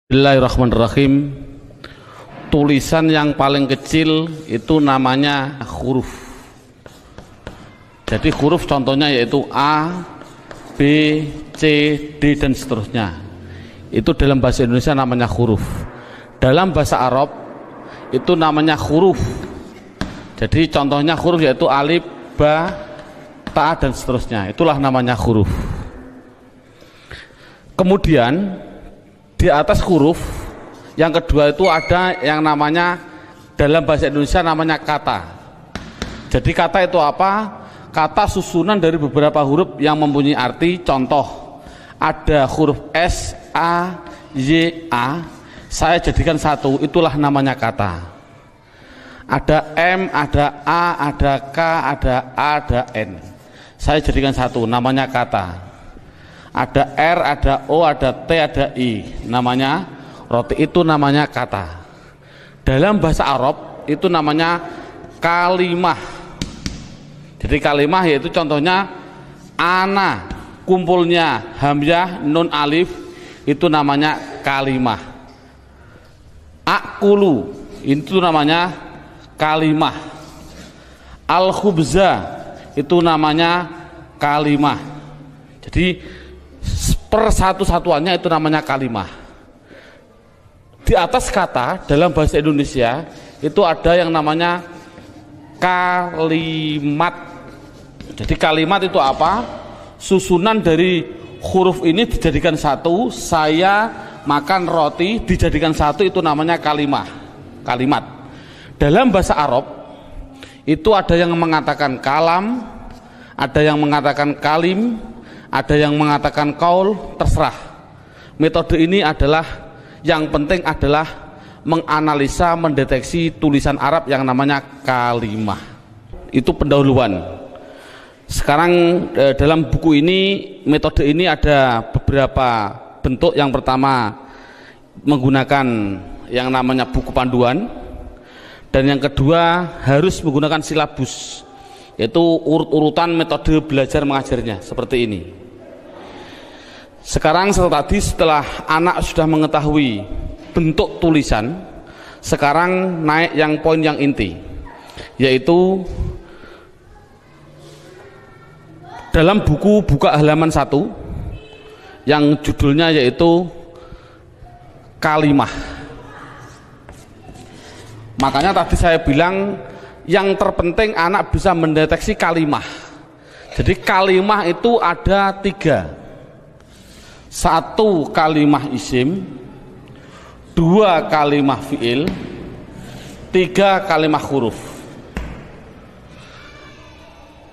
Bismillahirrahmanirrahim. Tulisan yang paling kecil itu namanya huruf. Jadi huruf contohnya yaitu A, B, C, D dan seterusnya. Itu dalam bahasa Indonesia namanya huruf. Dalam bahasa Arab itu namanya huruf. Jadi contohnya huruf yaitu alif, ba, ta dan seterusnya. Itulah namanya huruf. Kemudian di atas huruf yang kedua itu ada yang namanya dalam bahasa Indonesia namanya kata. Jadi kata itu apa? Kata susunan dari beberapa huruf yang mempunyai arti. Contoh, ada huruf S, A, Y, A, saya jadikan satu, itulah namanya kata. Ada M, ada A, ada K, ada A, ada N, saya jadikan satu, namanya kata. Ada R, ada O, ada T, ada I, namanya roti, itu namanya kata. Dalam bahasa Arab itu namanya kalimah. Jadi kalimah yaitu contohnya ana, kumpulnya hamzah, nun, alif, itu namanya kalimah. Akulu, itu namanya kalimah. Al-khubza, itu namanya kalimah. Jadi persatu-satuannya itu namanya kalimah. Di atas kata dalam bahasa Indonesia itu ada yang namanya kalimat. Jadi kalimat itu apa? Susunan dari huruf ini dijadikan satu. Saya makan roti dijadikan satu, itu namanya kalimah. Kalimat. Dalam bahasa Arab itu ada yang mengatakan kalam, ada yang mengatakan kalim, ada yang mengatakan kaul, terserah. Metode ini adalah yang penting adalah menganalisa, mendeteksi tulisan Arab yang namanya kalimah. Itu pendahuluan. Sekarang dalam buku ini, metode ini ada beberapa bentuk. Yang pertama menggunakan yang namanya buku panduan, dan yang kedua harus menggunakan silabus, yaitu urut-urutan metode belajar mengajarnya seperti ini. Sekarang setelah anak sudah mengetahui bentuk tulisan, sekarang naik yang poin yang inti, yaitu dalam buku buka halaman 1 yang judulnya yaitu kalimah. Makanya tadi saya bilang yang terpenting anak bisa mendeteksi kalimah. Jadi kalimah itu ada 3. 1 kalimah isim, 2 kalimah fiil, 3 kalimah huruf.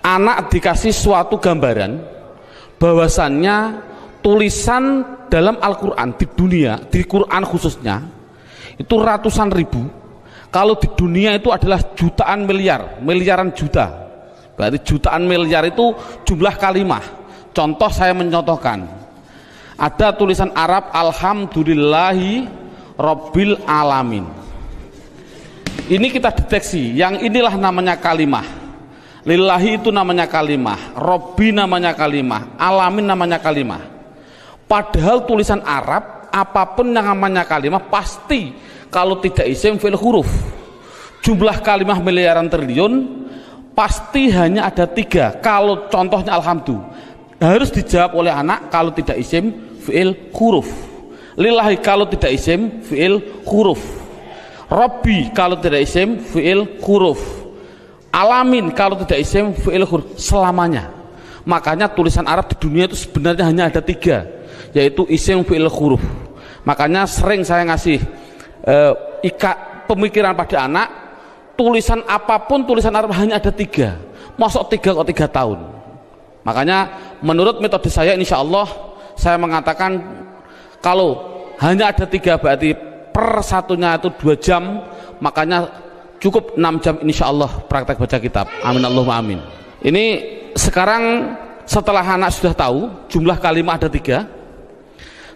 Anak dikasih suatu gambaran bahwasannya tulisan dalam Al-Quran di dunia, di Quran khususnya, itu ratusan ribu. Kalau di dunia itu adalah jutaan miliar, miliaran juta. Berarti jutaan miliar itu jumlah kalimah. Contoh, saya mencontohkan. Ada tulisan Arab alhamdulillahi rabbil alamin. Ini kita deteksi, yang inilah namanya kalimah. Lillahi itu namanya kalimah, Rabbi namanya kalimah, alamin namanya kalimah. Padahal tulisan Arab apapun yang namanya kalimah pasti kalau tidak isim fi'il huruf. Jumlah kalimah miliaran triliun pasti hanya ada 3. Kalau contohnya alhamdulillah harus dijawab oleh anak kalau tidak isim fi'il huruf. Lillahi kalau tidak isim fi'il huruf. Rabbi kalau tidak isim fi'il huruf. Alamin kalau tidak isim fi'il huruf. Selamanya. Makanya tulisan Arab di dunia itu sebenarnya hanya ada 3, yaitu isim fi'il huruf. Makanya sering saya ngasih pemikiran pada anak, tulisan apapun tulisan Arab hanya ada 3. Masuk 3 kok 3 tahun. Makanya menurut metode saya, insya Allah saya mengatakan kalau hanya ada 3 berarti per satunya itu 2 jam, makanya cukup 6 jam insya Allah praktek baca kitab. Amin Allahumma amin. Ini sekarang setelah anak sudah tahu jumlah kalimat ada 3,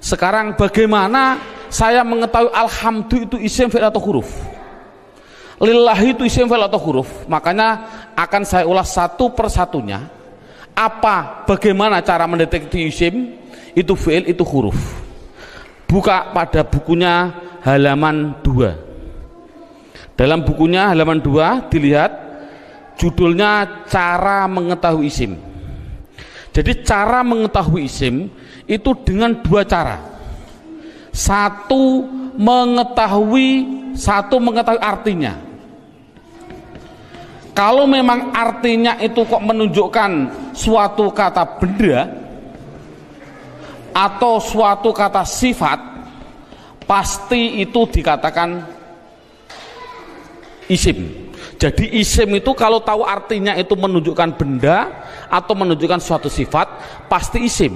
sekarang bagaimana saya mengetahui alhamdulillah itu isim fi'il atau huruf, lillahi itu isim fi'il atau huruf. Makanya akan saya ulas satu persatunya. Bagaimana cara mendeteksi isim, itu fi'il, itu huruf. Buka pada bukunya halaman 2. Dalam bukunya halaman 2 dilihat judulnya cara mengetahui isim. Jadi cara mengetahui isim itu dengan 2 cara. Satu mengetahui artinya. Kalau memang artinya itu kok menunjukkan suatu kata benda atau suatu kata sifat, pasti itu dikatakan isim. Jadi isim itu kalau tahu artinya itu menunjukkan benda atau menunjukkan suatu sifat, pasti isim.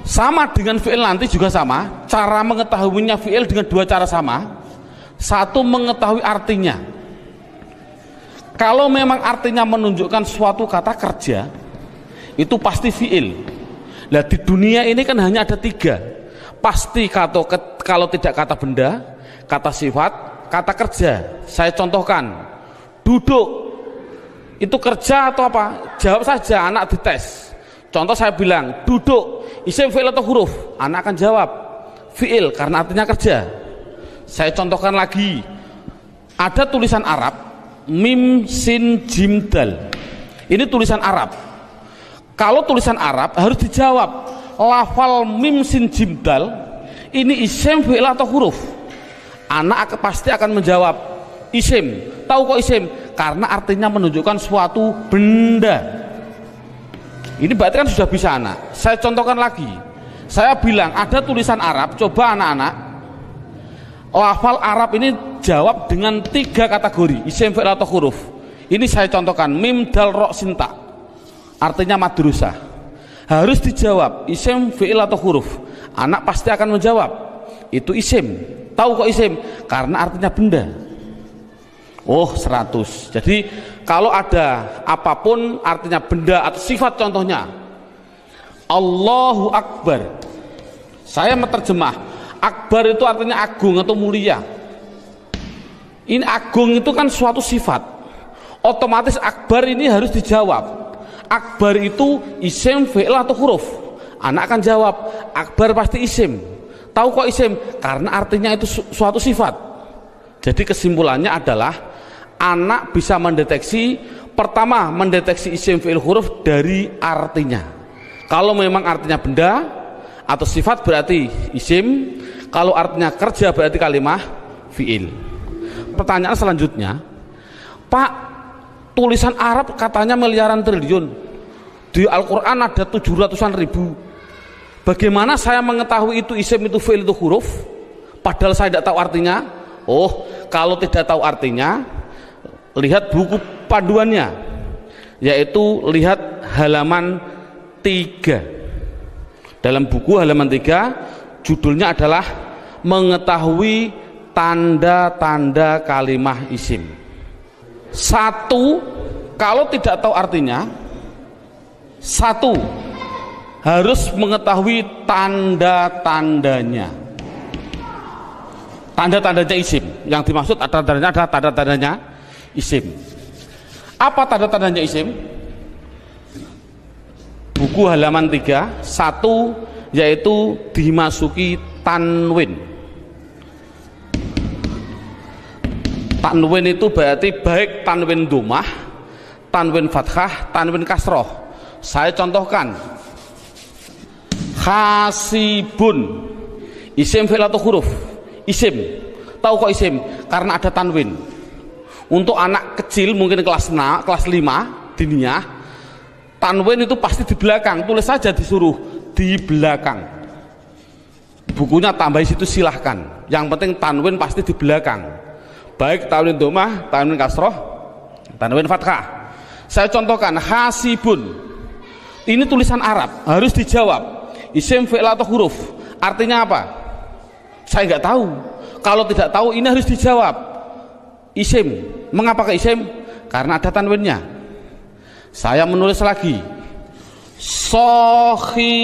Sama dengan fi'il nanti juga sama. Cara mengetahuinya fi'il dengan 2 cara sama. Satu mengetahui artinya. Kalau memang artinya menunjukkan suatu kata kerja, itu pasti fi'il. Nah di dunia ini kan hanya ada 3. Pasti kalau tidak kata benda, kata sifat, kata kerja. Saya contohkan, duduk itu kerja atau apa? Jawab saja, anak dites. Contoh saya bilang, duduk, isim, fi'il atau huruf? Anak akan jawab fi'il karena artinya kerja. Saya contohkan lagi, ada tulisan Arab mim sin jim dal. Ini tulisan Arab. Kalau tulisan Arab harus dijawab, lafal mim sin jim dal ini isim, fi'il atau huruf? Anak pasti akan menjawab isim. Tahu kok isim? Karena artinya menunjukkan suatu benda. Ini berarti kan sudah bisa anak. Saya contohkan lagi. Saya bilang ada tulisan Arab, coba anak-anak lafal Arab ini jawab dengan 3 kategori, isim, fi'il atau huruf. Ini saya contohkan, mim dal ro sinta, artinya madrasah. Harus dijawab isim, fi'il atau huruf. Anak pasti akan menjawab itu isim. Tahu kok isim? Karena artinya benda. Oh 100. Jadi kalau ada apapun artinya benda atau sifat, contohnya Allahu Akbar, saya menerjemah Akbar itu artinya agung atau mulia. Ini agung itu kan suatu sifat. Otomatis Akbar ini harus dijawab. Akbar itu isim, fi'il atau huruf? Anak akan jawab Akbar pasti isim. Tahu kok isim? Karena artinya itu suatu sifat. Jadi kesimpulannya adalah anak bisa mendeteksi, pertama mendeteksi isim, fi'il, huruf dari artinya. Kalau memang artinya benda atau sifat berarti isim. Kalau artinya kerja berarti kalimah fi'il. Pertanyaan selanjutnya, Pak, tulisan Arab katanya miliaran triliun, di Al-Quran ada 700-an ribu. Bagaimana saya mengetahui itu isim, itu fi'il, itu huruf, padahal saya tidak tahu artinya? Oh, kalau tidak tahu artinya, lihat buku panduannya, yaitu lihat halaman 3. Dalam buku halaman 3 judulnya adalah mengetahui tanda-tanda kalimah isim. 1, kalau tidak tahu artinya, 1 harus mengetahui tanda-tandanya. Tanda-tandanya isim. Yang dimaksud adalah tanda-tandanya isim. Apa tanda-tandanya isim? Buku halaman 3, 1 yaitu dimasuki tanwin. Tanwin itu berarti baik tanwin dhammah, tanwin fathah, tanwin kasroh. Saya contohkan, hasibun, isim, fi'il atau huruf? Isim. Tahu kok isim? Karena ada tanwin. Untuk anak kecil mungkin kelas 5 diniyah, tanwin itu pasti di belakang. Tulis saja disuruh di belakang. Bukunya tambah situ silahkan. Yang penting tanwin pasti di belakang. Baik tanwin dhammah, tanwin kasroh, tanwin fathah. Saya contohkan, hasibun. Ini tulisan Arab, harus dijawab isim, fi'il atau huruf? Artinya apa? Saya nggak tahu. Kalau tidak tahu ini harus dijawab isim. Mengapa ke isim? Karena ada tanwinnya. Saya menulis lagi, sohi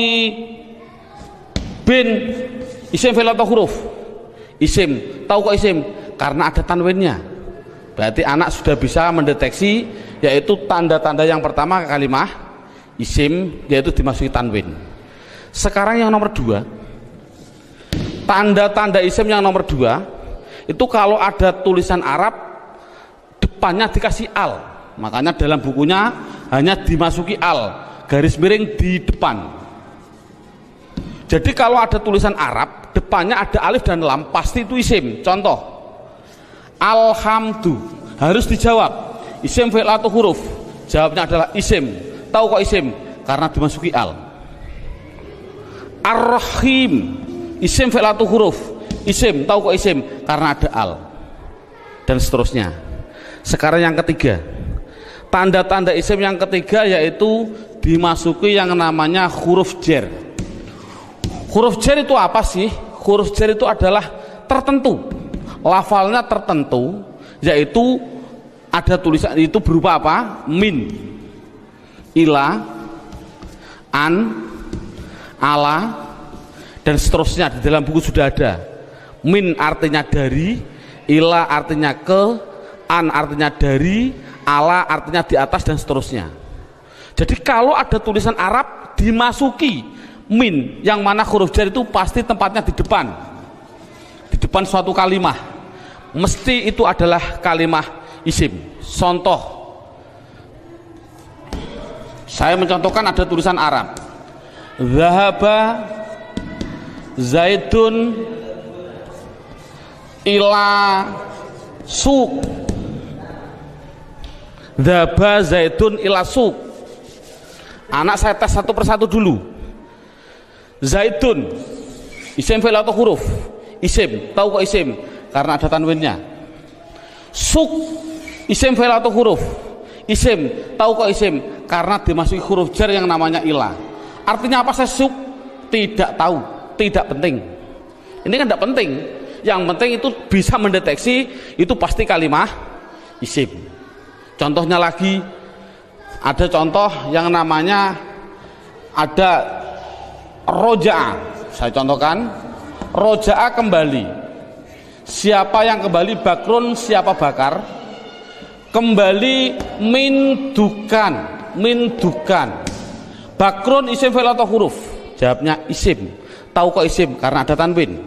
bin, isim, fi'il atau huruf? Isim. Tahu kok isim? Karena ada tanwinnya. Berarti anak sudah bisa mendeteksi, yaitu tanda-tanda yang pertama kalimah isim, yaitu dimasuki tanwin. Sekarang yang nomor 2, Tanda-tanda isim yang nomor 2 itu kalau ada tulisan Arab depannya dikasih al, makanya dalam bukunya hanya dimasuki al, garis miring di depan. Jadi kalau ada tulisan Arab depannya ada alif dan lam, pasti itu isim. Contoh, alhamdu, harus dijawab isim fi'il atau huruf, jawabnya adalah isim. Tahu kok isim? Karena dimasuki al. Ar-Rahim, isim fi'il atau huruf, isim. Tahu kok isim? Karena ada al. Dan seterusnya. Sekarang yang ketiga, tanda-tanda isim yang ketiga yaitu dimasuki yang namanya huruf jar. Huruf jar itu apa sih? Huruf jar itu adalah tertentu, lafalnya tertentu, yaitu ada tulisan itu berupa apa? Min, ila, an, ala, dan seterusnya. Di dalam buku sudah ada. Min artinya dari, ila artinya ke, an artinya dari, ala artinya di atas, dan seterusnya. Jadi kalau ada tulisan Arab dimasuki min, yang mana huruf jar itu pasti tempatnya di depan suatu kalimah, mesti itu adalah kalimah isim. Contoh, saya mencontohkan ada tulisan Arab, zahaba zaidun ila suq, zahaba zaidun ila suq. Anak saya tes satu persatu dulu. Zaidun isim fi'il atau huruf? Isim. Tahu kok isim? Karena ada tanwinnya. Suq isim fi'il atau huruf? Isim. Tahu kok isim? Karena dimasuki huruf jar yang namanya ila. Artinya apa saya suq? Tidak tahu, tidak penting. Ini kan tidak penting. Yang penting itu bisa mendeteksi itu pasti kalimah isim. Contohnya lagi, ada contoh yang namanya ada roja'a. Saya contohkan, roja'a kembali. Siapa yang kembali? Bakrun, siapa bakar? Kembali min dukan. Bakrun isim fi'il atau huruf? Jawabnya isim. Tahu kok isim? Karena ada tanwin.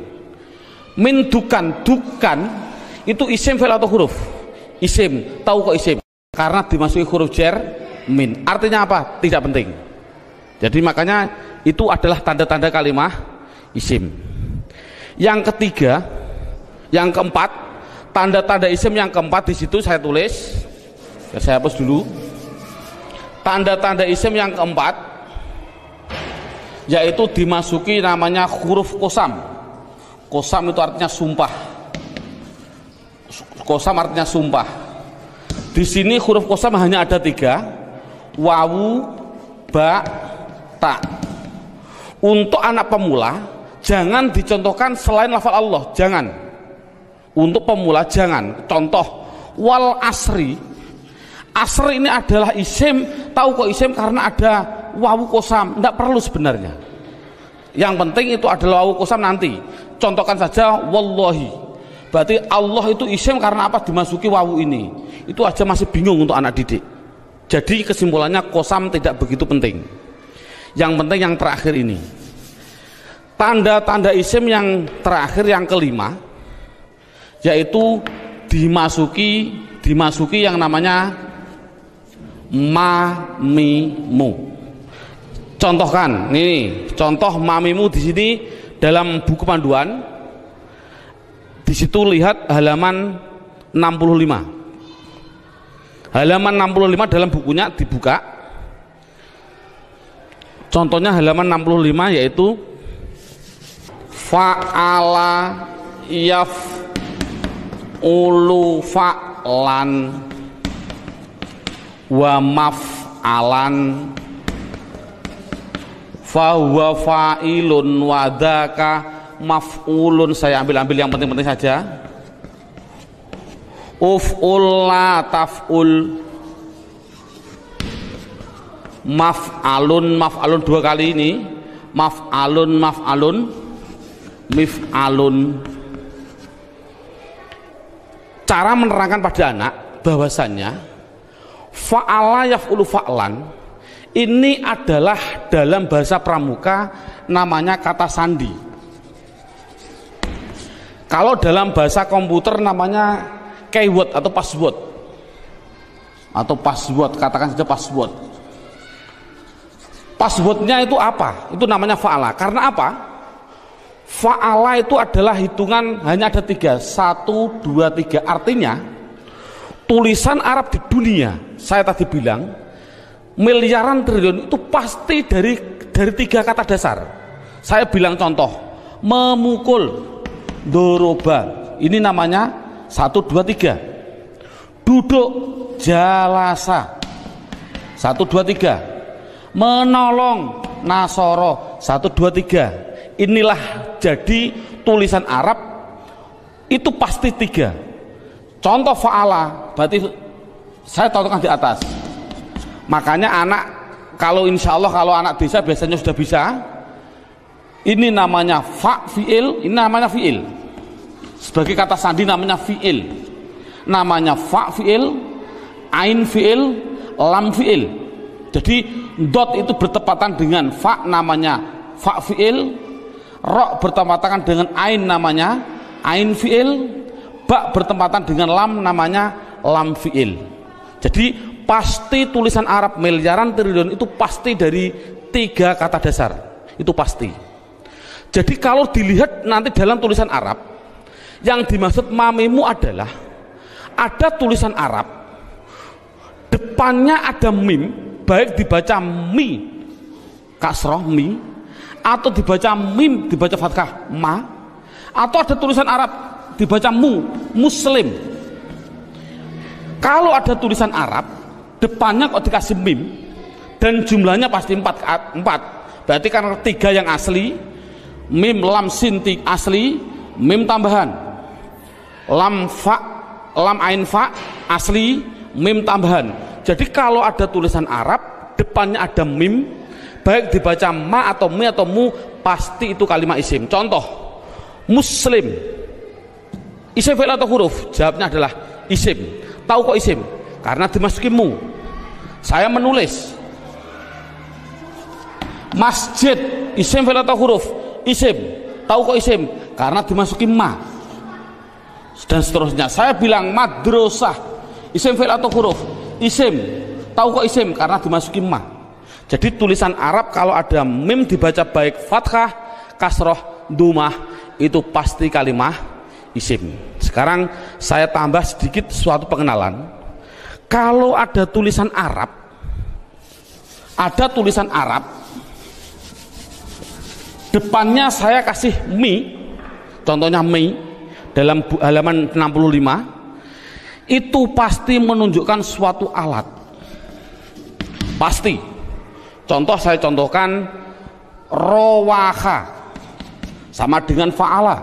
Min dukan itu isim fi'il atau huruf? Isim. Tahu kok isim? Karena dimasuki huruf jar min. Artinya apa? Tidak penting. Jadi makanya itu adalah tanda-tanda kalimah isim. Yang ketiga, yang keempat, tanda-tanda isim yang keempat di situ saya tulis. Saya hapus dulu. Tanda-tanda isim yang keempat yaitu dimasuki namanya huruf qasam. Qasam itu artinya sumpah. Qasam artinya sumpah. Di sini huruf qasam hanya ada 3, wawu, ba, ta. Untuk anak pemula jangan dicontohkan selain lafal Allah, jangan. Untuk pemula jangan. Contoh, wal asri. Asri ini adalah isim. Tahu kok isim? Karena ada wawu qasam. Tidak perlu sebenarnya. Yang penting itu adalah wawu qasam nanti. Contohkan saja wallahi. Berarti Allah itu isim karena apa? Dimasuki wawu ini. Itu aja masih bingung untuk anak didik. Jadi kesimpulannya qasam tidak begitu penting. Yang penting yang terakhir ini. Tanda-tanda isim yang terakhir yang kelima yaitu dimasuki yang namanya mamimu. Contohkan, ini contoh mamimu di sini dalam buku panduan. Di situ lihat halaman 65. Halaman 65 dalam bukunya dibuka. Contohnya halaman 65 yaitu fa'ala yaf'ulu fa'lan wa maf'alan fahuwa fa'ilun wa dzaka maf'ulun. Saya ambil yang penting-penting saja. Uf'ul la taf'ul, maf'alun 2 kali ini, maf'alun mif'alun. Cara menerangkan pada anak bahwasannya fa'ala yaf'ulu fa'lan ini adalah dalam bahasa pramuka namanya kata sandi. Kalau dalam bahasa komputer namanya keyword atau password. Atau password, katakan saja password. Passwordnya itu apa? Itu namanya fa'ala. Karena apa? Fa'ala itu adalah hitungan hanya ada 3, 1, 2, 3. Artinya tulisan Arab di dunia, saya tadi bilang miliaran triliun itu pasti dari 3 kata dasar. Saya bilang contoh, memukul, doroba, ini namanya 1, 2, 3. Duduk, jalasa, 1, 2, 3. Menolong, nasoro, 1, 2, 3. Inilah jadi tulisan Arab itu pasti 3. Contoh fa'ala berarti saya contohkan di atas. Makanya anak, kalau insya Allah kalau anak desa biasanya sudah bisa. Ini namanya fa fi'il, ini namanya fi'il. Sebagai kata sandi namanya fi'il. Namanya fa fi'il, ain fi'il, lam fi'il. Jadi dot itu bertepatan dengan fa, namanya fa fi'il. Ro bertepatan dengan ain, namanya ain fi'il. Ba bertepatan dengan lam, namanya lam fi'il. Jadi pasti tulisan Arab miliaran triliun itu pasti dari 3 kata dasar. Itu pasti. Jadi kalau dilihat nanti dalam tulisan Arab, yang dimaksud mamimu adalah ada tulisan Arab, depannya ada mim, baik dibaca mi kasroh mi, atau dibaca mim dibaca fathah ma, atau ada tulisan Arab dibaca mu, muslim. Kalau ada tulisan Arab depannya kok dikasih mim dan jumlahnya pasti 4, berarti karena 3 yang asli, mim lam sin asli, mim tambahan, lam fa, lam ain fa asli, mim tambahan. Jadi kalau ada tulisan Arab depannya ada mim, baik dibaca ma atau mi atau mu, pasti itu kalimat isim. Contoh, muslim, isim fi'il atau huruf? Jawabnya adalah isim. Tahu kok isim? Karena dimasuki mu. Saya menulis masjid, isim fi'il atau huruf? Isim. Tahu kok isim? Karena dimasuki ma. Dan seterusnya. Saya bilang madrasah, isim fi'il atau huruf? Isim. Tahu kok isim? Karena dimasuki ma. Jadi tulisan Arab kalau ada mim dibaca baik fathah, kasroh, dumah, itu pasti kalimah isim. Sekarang saya tambah sedikit suatu pengenalan. Kalau ada tulisan Arab, depannya saya kasih mi, contohnya mi dalam halaman 65, itu pasti menunjukkan suatu alat, pasti. Contoh saya contohkan, rowaha sama dengan fa'ala.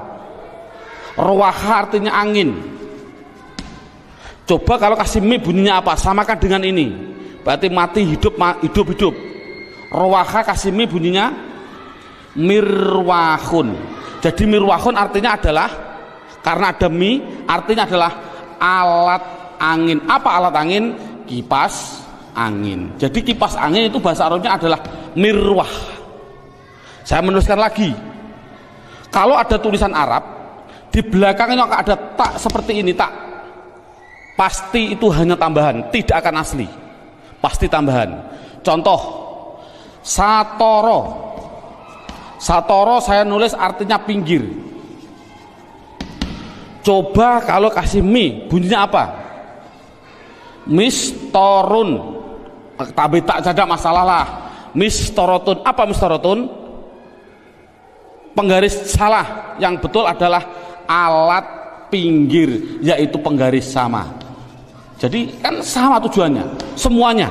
Rowaha artinya angin. Coba kalau kasih mi bunyinya apa? Samakan dengan ini, berarti mati hidup, hidup. Rowaha kasih mi bunyinya mirwahun. Jadi mirwahun artinya adalah, karena ada mi artinya adalah alat angin. Apa alat angin? Kipas angin. Jadi kipas angin itu bahasa Arabnya adalah mirwah. Saya menuliskan lagi, kalau ada tulisan Arab di belakangnya ada tak seperti ini, tak, pasti itu hanya tambahan, tidak akan asli, pasti tambahan. Contoh, satoro, satoro saya nulis artinya pinggir. Coba kalau kasih mi bunyinya apa? Mistorun. Tapi tak ada masalah lah. Mistorotun. Apa mistorotun? Penggaris salah. Yang betul adalah alat pinggir, yaitu penggaris sama. Jadi kan sama tujuannya, semuanya.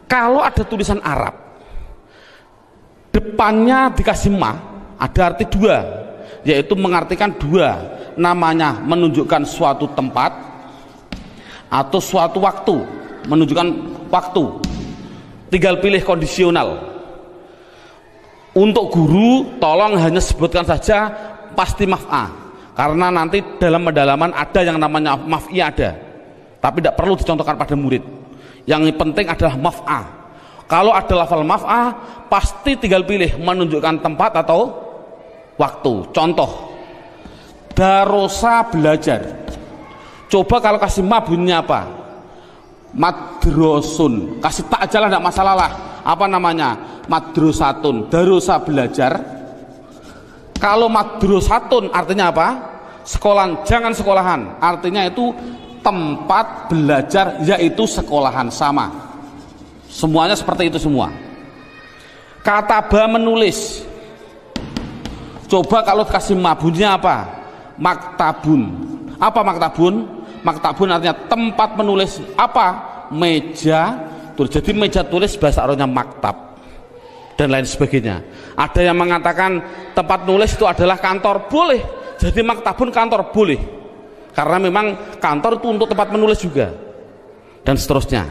Kalau ada tulisan Arab depannya dikasih ma, ada arti 2, yaitu mengartikan 2. Namanya menunjukkan suatu tempat atau suatu waktu, menunjukkan waktu. Tinggal pilih kondisional. Untuk guru tolong hanya sebutkan saja pasti maf'a, karena nanti dalam pendalaman ada yang namanya maf'i ada, tapi tidak perlu dicontohkan pada murid. Yang penting adalah maf'a. Kalau ada lafal maf'a pasti tinggal pilih menunjukkan tempat atau waktu. Contoh, Darosa belajar. Coba kalau kasih ma bunyinya apa? Madrosun. Kasih tak aja lah, tidak masalah lah. Apa namanya? Madrosatun. Darosa belajar. Kalau madrosatun artinya apa? Sekolahan, jangan sekolahan. Artinya itu tempat belajar, yaitu sekolahan, sama. Semuanya seperti itu semua. Kataba menulis. Coba kalau kasih ma bunyinya apa? Maktabun. Apa maktabun? Maktabun artinya tempat menulis. Apa? Meja. Jadi meja tulis bahasa Arabnya maktab dan lain sebagainya. Ada yang mengatakan tempat nulis itu adalah kantor, boleh. Jadi maktabun kantor, boleh. Karena memang kantor itu untuk tempat menulis juga. Dan seterusnya.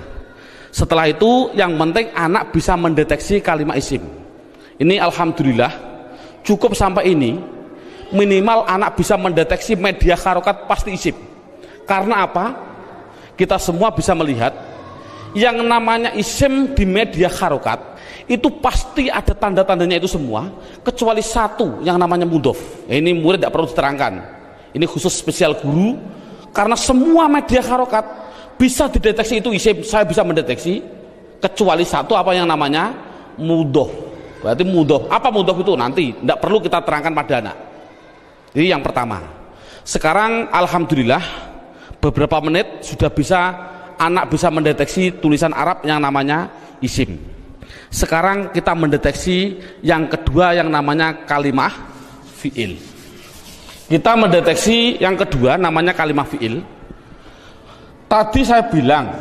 Setelah itu yang penting anak bisa mendeteksi kalimat isim. Ini alhamdulillah cukup sampai ini. Minimal anak bisa mendeteksi media harokat pasti isim. Karena apa? Kita semua bisa melihat yang namanya isim di media harokat itu pasti ada tanda-tandanya itu semua, kecuali satu yang namanya mudhof. Ini murid tidak perlu diterangkan. Ini khusus spesial guru, karena semua media harokat bisa dideteksi itu isim. Saya bisa mendeteksi kecuali satu, apa yang namanya mudhof. Berarti mudhof. Apa mudhof itu? Nanti tidak perlu kita terangkan pada anak. Ini yang pertama. Sekarang alhamdulillah beberapa menit sudah bisa anak bisa mendeteksi tulisan Arab yang namanya isim. Sekarang kita mendeteksi yang kedua yang namanya kalimah fi'il. Kita mendeteksi yang kedua namanya kalimah fi'il. Tadi saya bilang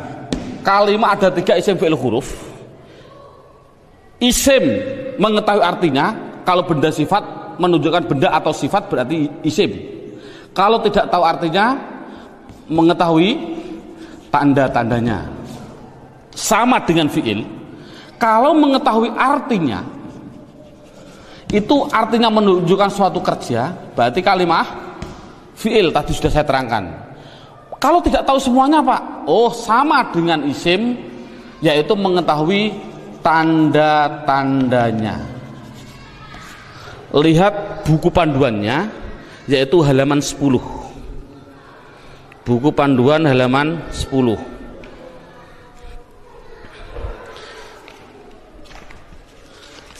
kalimah ada 3 isim fi'il huruf. Isim mengetahui artinya, kalau benda sifat menunjukkan benda atau sifat berarti isim. Kalau tidak tahu artinya, mengetahui tanda-tandanya. Sama dengan fi'il. Kalau mengetahui artinya, itu artinya menunjukkan suatu kerja, berarti kalimah fi'il. Tadi sudah saya terangkan. Kalau tidak tahu semuanya Pak, oh sama dengan isim, yaitu mengetahui tanda-tandanya. Lihat buku panduannya, yaitu halaman 10. Buku panduan halaman 10.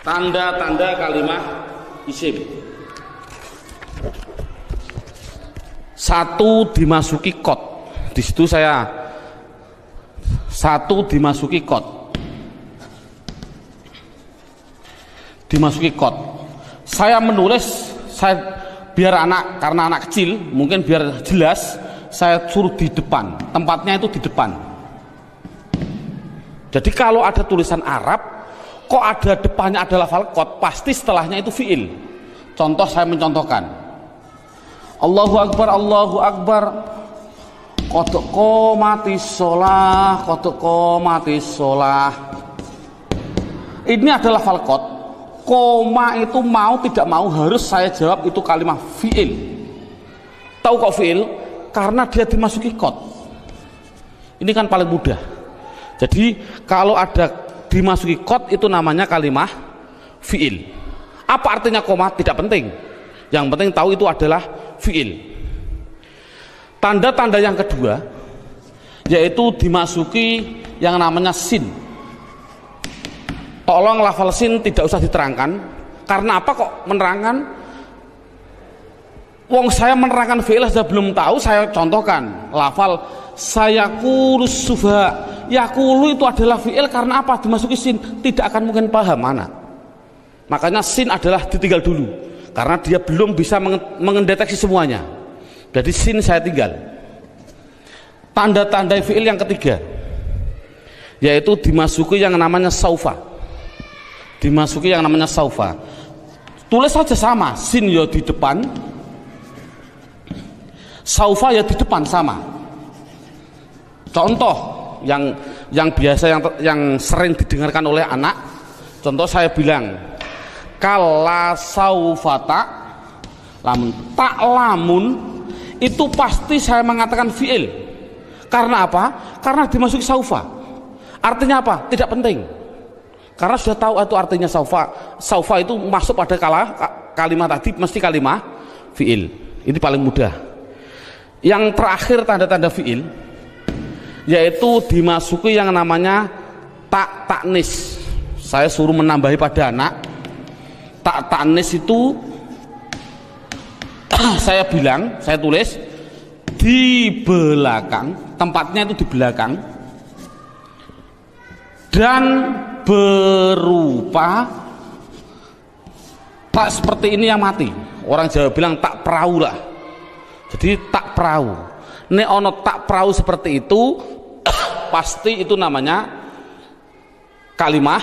Tanda-tanda kalimah isim. 1 dimasuki kot. Di situ saya 1 dimasuki kot. Dimasuki kot. Saya menulis, saya biar anak, karena anak kecil mungkin biar jelas, saya suruh di depan, tempatnya itu di depan. Jadi kalau ada tulisan Arab kok ada depannya ada lafal kot, pasti setelahnya itu fi'il. Contoh, saya mencontohkan, Allahu Akbar, Allahu Akbar, qad qomatis sholah, qad qomatis sholah. Ini adalah lafal kot. Koma itu mau tidak mau harus saya jawab itu kalimat fi'il. Tahu kok fi'il? Karena dia dimasuki kot. Ini kan paling mudah. Jadi kalau ada dimasuki kot itu namanya kalimat fi'il. Apa artinya koma? Tidak penting. Yang penting tahu itu adalah fi'il. Tanda-tanda yang kedua yaitu dimasuki yang namanya sin. Tolong lafal sin tidak usah diterangkan. Karena apa kok menerangkan? Wong saya menerangkan fi'il saja belum tahu, saya contohkan lafal sayaqulus sufa. Yaqulu itu adalah fi'il karena apa? Dimasuki sin, tidak akan mungkin paham mana. Makanya sin adalah ditinggal dulu karena dia belum bisa mendeteksi semuanya. Jadi sin saya tinggal. Tanda-tanda fi'il yang ketiga yaitu dimasuki yang namanya saufa. Dimasuki yang namanya saufa. Tulis saja sama, sin ya di depan, saufa ya di depan sama. Contoh yang biasa yang sering didengarkan oleh anak, contoh saya bilang kala saufata lamun, tak lamun itu pasti saya mengatakan fi'il. Karena apa? Karena dimasuki saufa. Artinya apa? Tidak penting. Karena sudah tahu itu artinya saufa. Saufa itu masuk pada kalimat tadi mesti kalimat fi'il. Ini paling mudah. Yang terakhir tanda-tanda fiil yaitu dimasuki yang namanya taknis. Saya suruh menambahi pada anak. Taknis itu saya bilang, saya tulis di belakang, tempatnya itu di belakang, dan berupa tak seperti ini yang mati. Orang Jawa bilang tak perahu lah. Jadi tak perahu. Nek ono tak perahu seperti itu pasti itu namanya kalimah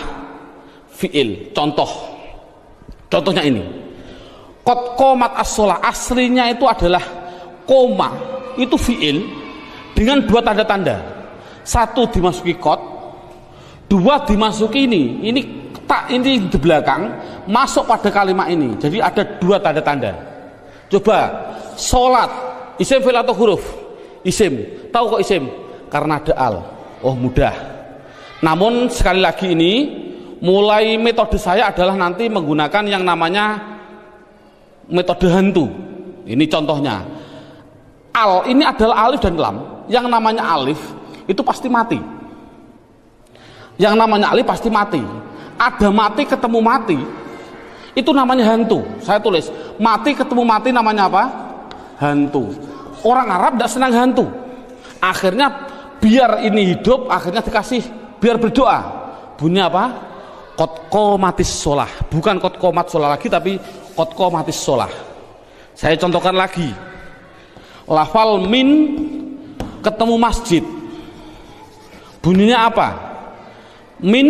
fiil. Contohnya ini. Qad qomat as-shalah, aslinya itu adalah koma, itu fiil dengan dua tanda-tanda. Satu dimasuki qad, dua dimasuki ini tak, ini di belakang masuk pada kalimat ini. Jadi ada dua tanda-tanda. Coba sholat, isim fi'il atau huruf? Isim. Tahu kok isim? Karena ada al. Oh mudah. Namun sekali lagi ini mulai metode saya adalah nanti menggunakan yang namanya metode hantu. Ini contohnya. Al ini adalah alif dan lam. Yang namanya alif itu pasti mati. Yang namanya alif pasti mati. Ada mati ketemu mati, itu namanya hantu. Saya tulis mati ketemu mati namanya apa? Hantu. Orang Arab tidak senang hantu. Akhirnya biar ini hidup, akhirnya dikasih biar berdoa. Bunyi apa? Qad qomatis shalah. Bukan qad qomat shalah lagi, tapi qad qomatis shalah. Saya contohkan lagi. Lafal min ketemu masjid. Bunyinya apa? Min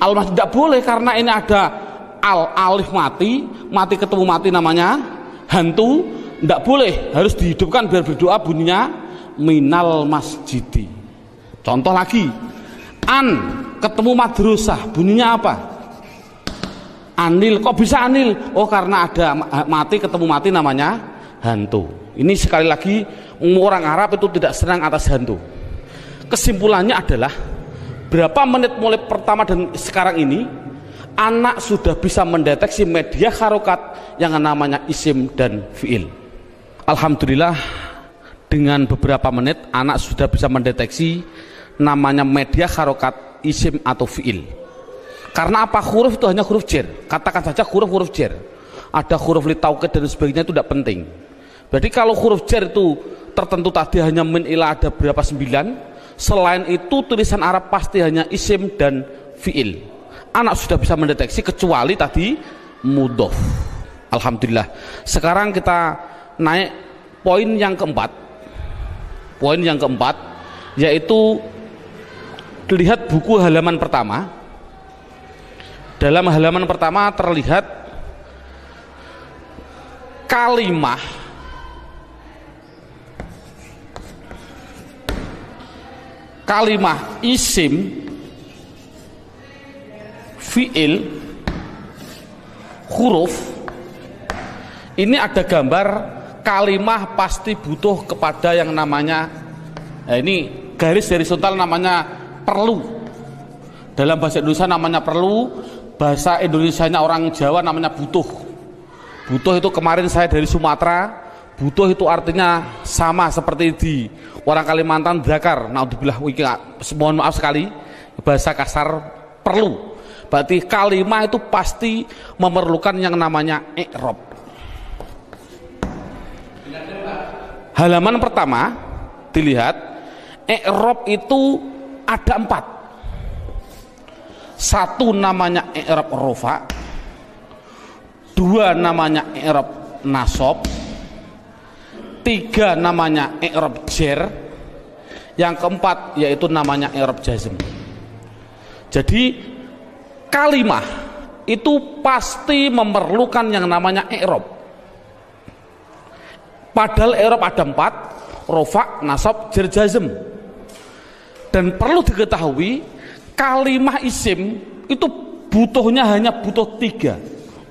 al-masjid tidak boleh karena ini ada alif mati ketemu mati namanya hantu, tidak boleh, harus dihidupkan biar berdoa, bunyinya minal masjidi. Contoh lagi, an ketemu madrasah, bunyinya apa? Anil. Kok bisa anil? Oh karena ada mati ketemu mati namanya hantu. Ini sekali lagi orang Arab itu tidak senang atas hantu. Kesimpulannya adalah berapa menit mulai pertama dan sekarang ini anak sudah bisa mendeteksi media harokat yang namanya isim dan fiil. Alhamdulillah dengan beberapa menit anak sudah bisa mendeteksi namanya media harokat isim atau fiil. Karena apa? Huruf itu hanya huruf jar. Katakan saja huruf jar. Ada huruf li taukid dan sebagainya, itu tidak penting. Berarti kalau huruf jar itu tertentu tadi hanya min ila ada berapa 9. Selain itu tulisan Arab pasti hanya isim dan fiil. Anak sudah bisa mendeteksi kecuali tadi mudhof. Alhamdulillah. Sekarang kita naik poin yang keempat. Poin yang keempat yaitu lihat buku halaman pertama. Dalam halaman pertama terlihat kalimah isim, fiil, huruf. Ini ada gambar kalimah pasti butuh kepada yang namanya ini garis horizontal namanya perlu. Dalam bahasa Indonesia namanya perlu, bahasa Indonesianya orang Jawa namanya butuh. Butuh itu kemarin saya dari Sumatera. Butuh itu artinya sama seperti di orang Kalimantan zakar. Naudzubillah, mohon maaf sekali bahasa kasar perlu. Berarti kalimah itu pasti memerlukan yang namanya i'rab. Halaman pertama dilihat i'rab itu ada 4. Satu namanya i'rab rofa, dua namanya i'rab nasab, tiga namanya i'rab jar, yang keempat yaitu namanya i'rab jazm. Jadi kalimah itu pasti memerlukan yang namanya i'rab. Padahal i'rab ada 4, rofa, nasab, jar, jazm. Dan perlu diketahui kalimah isim itu butuhnya hanya butuh 3,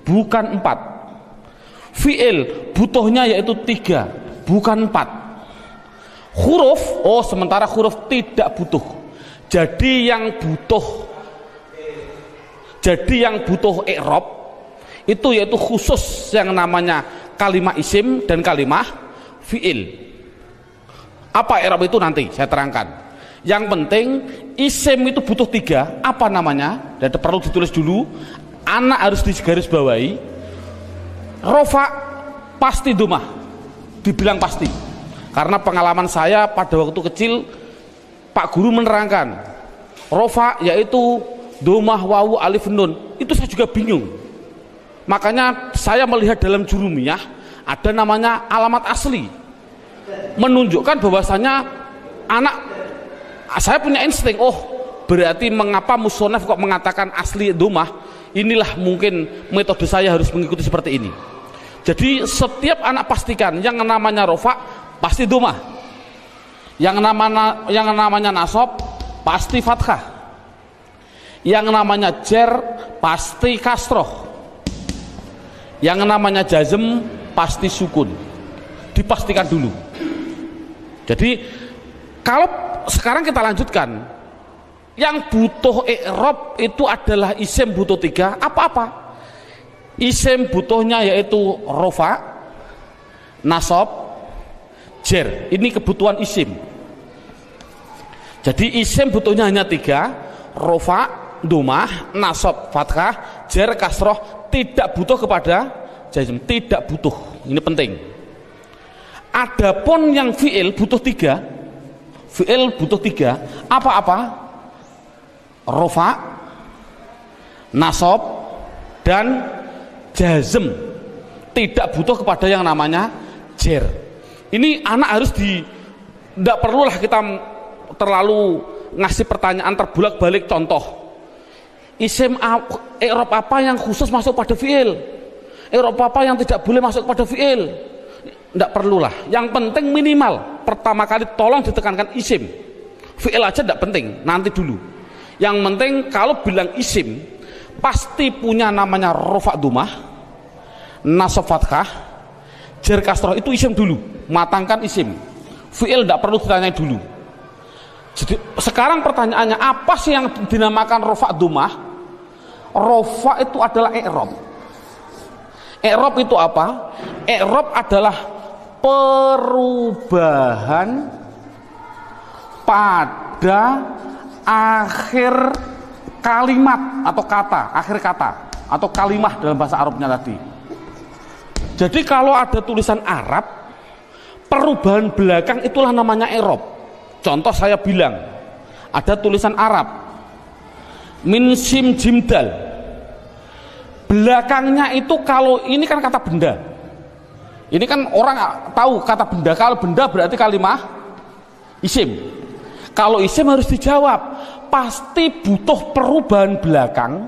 bukan 4. Fi'il butuhnya yaitu 3, bukan 4. Huruf, sementara huruf tidak butuh. Jadi yang butuh i'rab itu yaitu khusus yang namanya kalimah isim dan kalimah fiil. Apa i'rab itu nanti saya terangkan. Yang penting isim itu butuh 3. Apa namanya? Dan perlu ditulis dulu. Anak harus digarisbawahi. Rofa pasti domah. Dibilang pasti. Karena pengalaman saya pada waktu kecil, Pak Guru menerangkan rofa yaitu domah, wawu, alif, nun. Itu saya juga bingung. Makanya saya melihat dalam jurumiyah ada namanya alamat asli, menunjukkan bahwasanya anak, saya punya insting, oh berarti mengapa musonaf kok mengatakan asli domah, inilah mungkin metode saya harus mengikuti seperti ini. Jadi setiap anak pastikan yang namanya rofa pasti domah, yang namanya nasab pasti fathah, yang namanya jer pasti kasroh, yang namanya jazm pasti sukun. Dipastikan dulu. Jadi kalau sekarang kita lanjutkan, yang butuh i'rab itu adalah isim butuh 3. Apa-apa? Isim butuhnya yaitu rofa, nasab, jer. Ini kebutuhan isim. Jadi isim butuhnya hanya 3, rofa, domah, nasab, fathah, jer, kasroh. Tidak butuh kepada jazm, tidak butuh. Ini penting. Adapun yang fi'il butuh 3. Fi'il butuh 3. Apa-apa? Rofa, nasab, dan jazm. Tidak butuh kepada yang namanya jer. Ini anak harus tidak perlulah kita terlalu ngasih pertanyaan terbulak-balik. Contoh, isim i'rab apa yang khusus masuk pada fi'il, i'rab apa yang tidak boleh masuk pada fi'il, tidak perlulah. Yang penting minimal pertama kali tolong ditekankan isim. Fi'il aja tidak penting, nanti dulu. Yang penting kalau bilang isim pasti punya namanya rofa domah, nasab fathah, jer kasroh. Itu isim dulu, matangkan isim. Fi'il tidak perlu ditanya dulu. Jadi sekarang pertanyaannya, apa sih yang dinamakan rofa domah? Rofa itu adalah i'rab. I'rab itu apa? I'rab adalah perubahan pada akhir kalimat atau kata, akhir kata atau kalimah dalam bahasa Arabnya tadi. Jadi kalau ada tulisan Arab, perubahan belakang itulah namanya i'rab. Contoh saya bilang, ada tulisan Arab min sim jim dal, belakangnya itu, kalau ini kan kata benda, ini kan orang tahu kata benda. Kalau benda berarti kalimah isim. Kalau isim harus dijawab, pasti butuh perubahan belakang.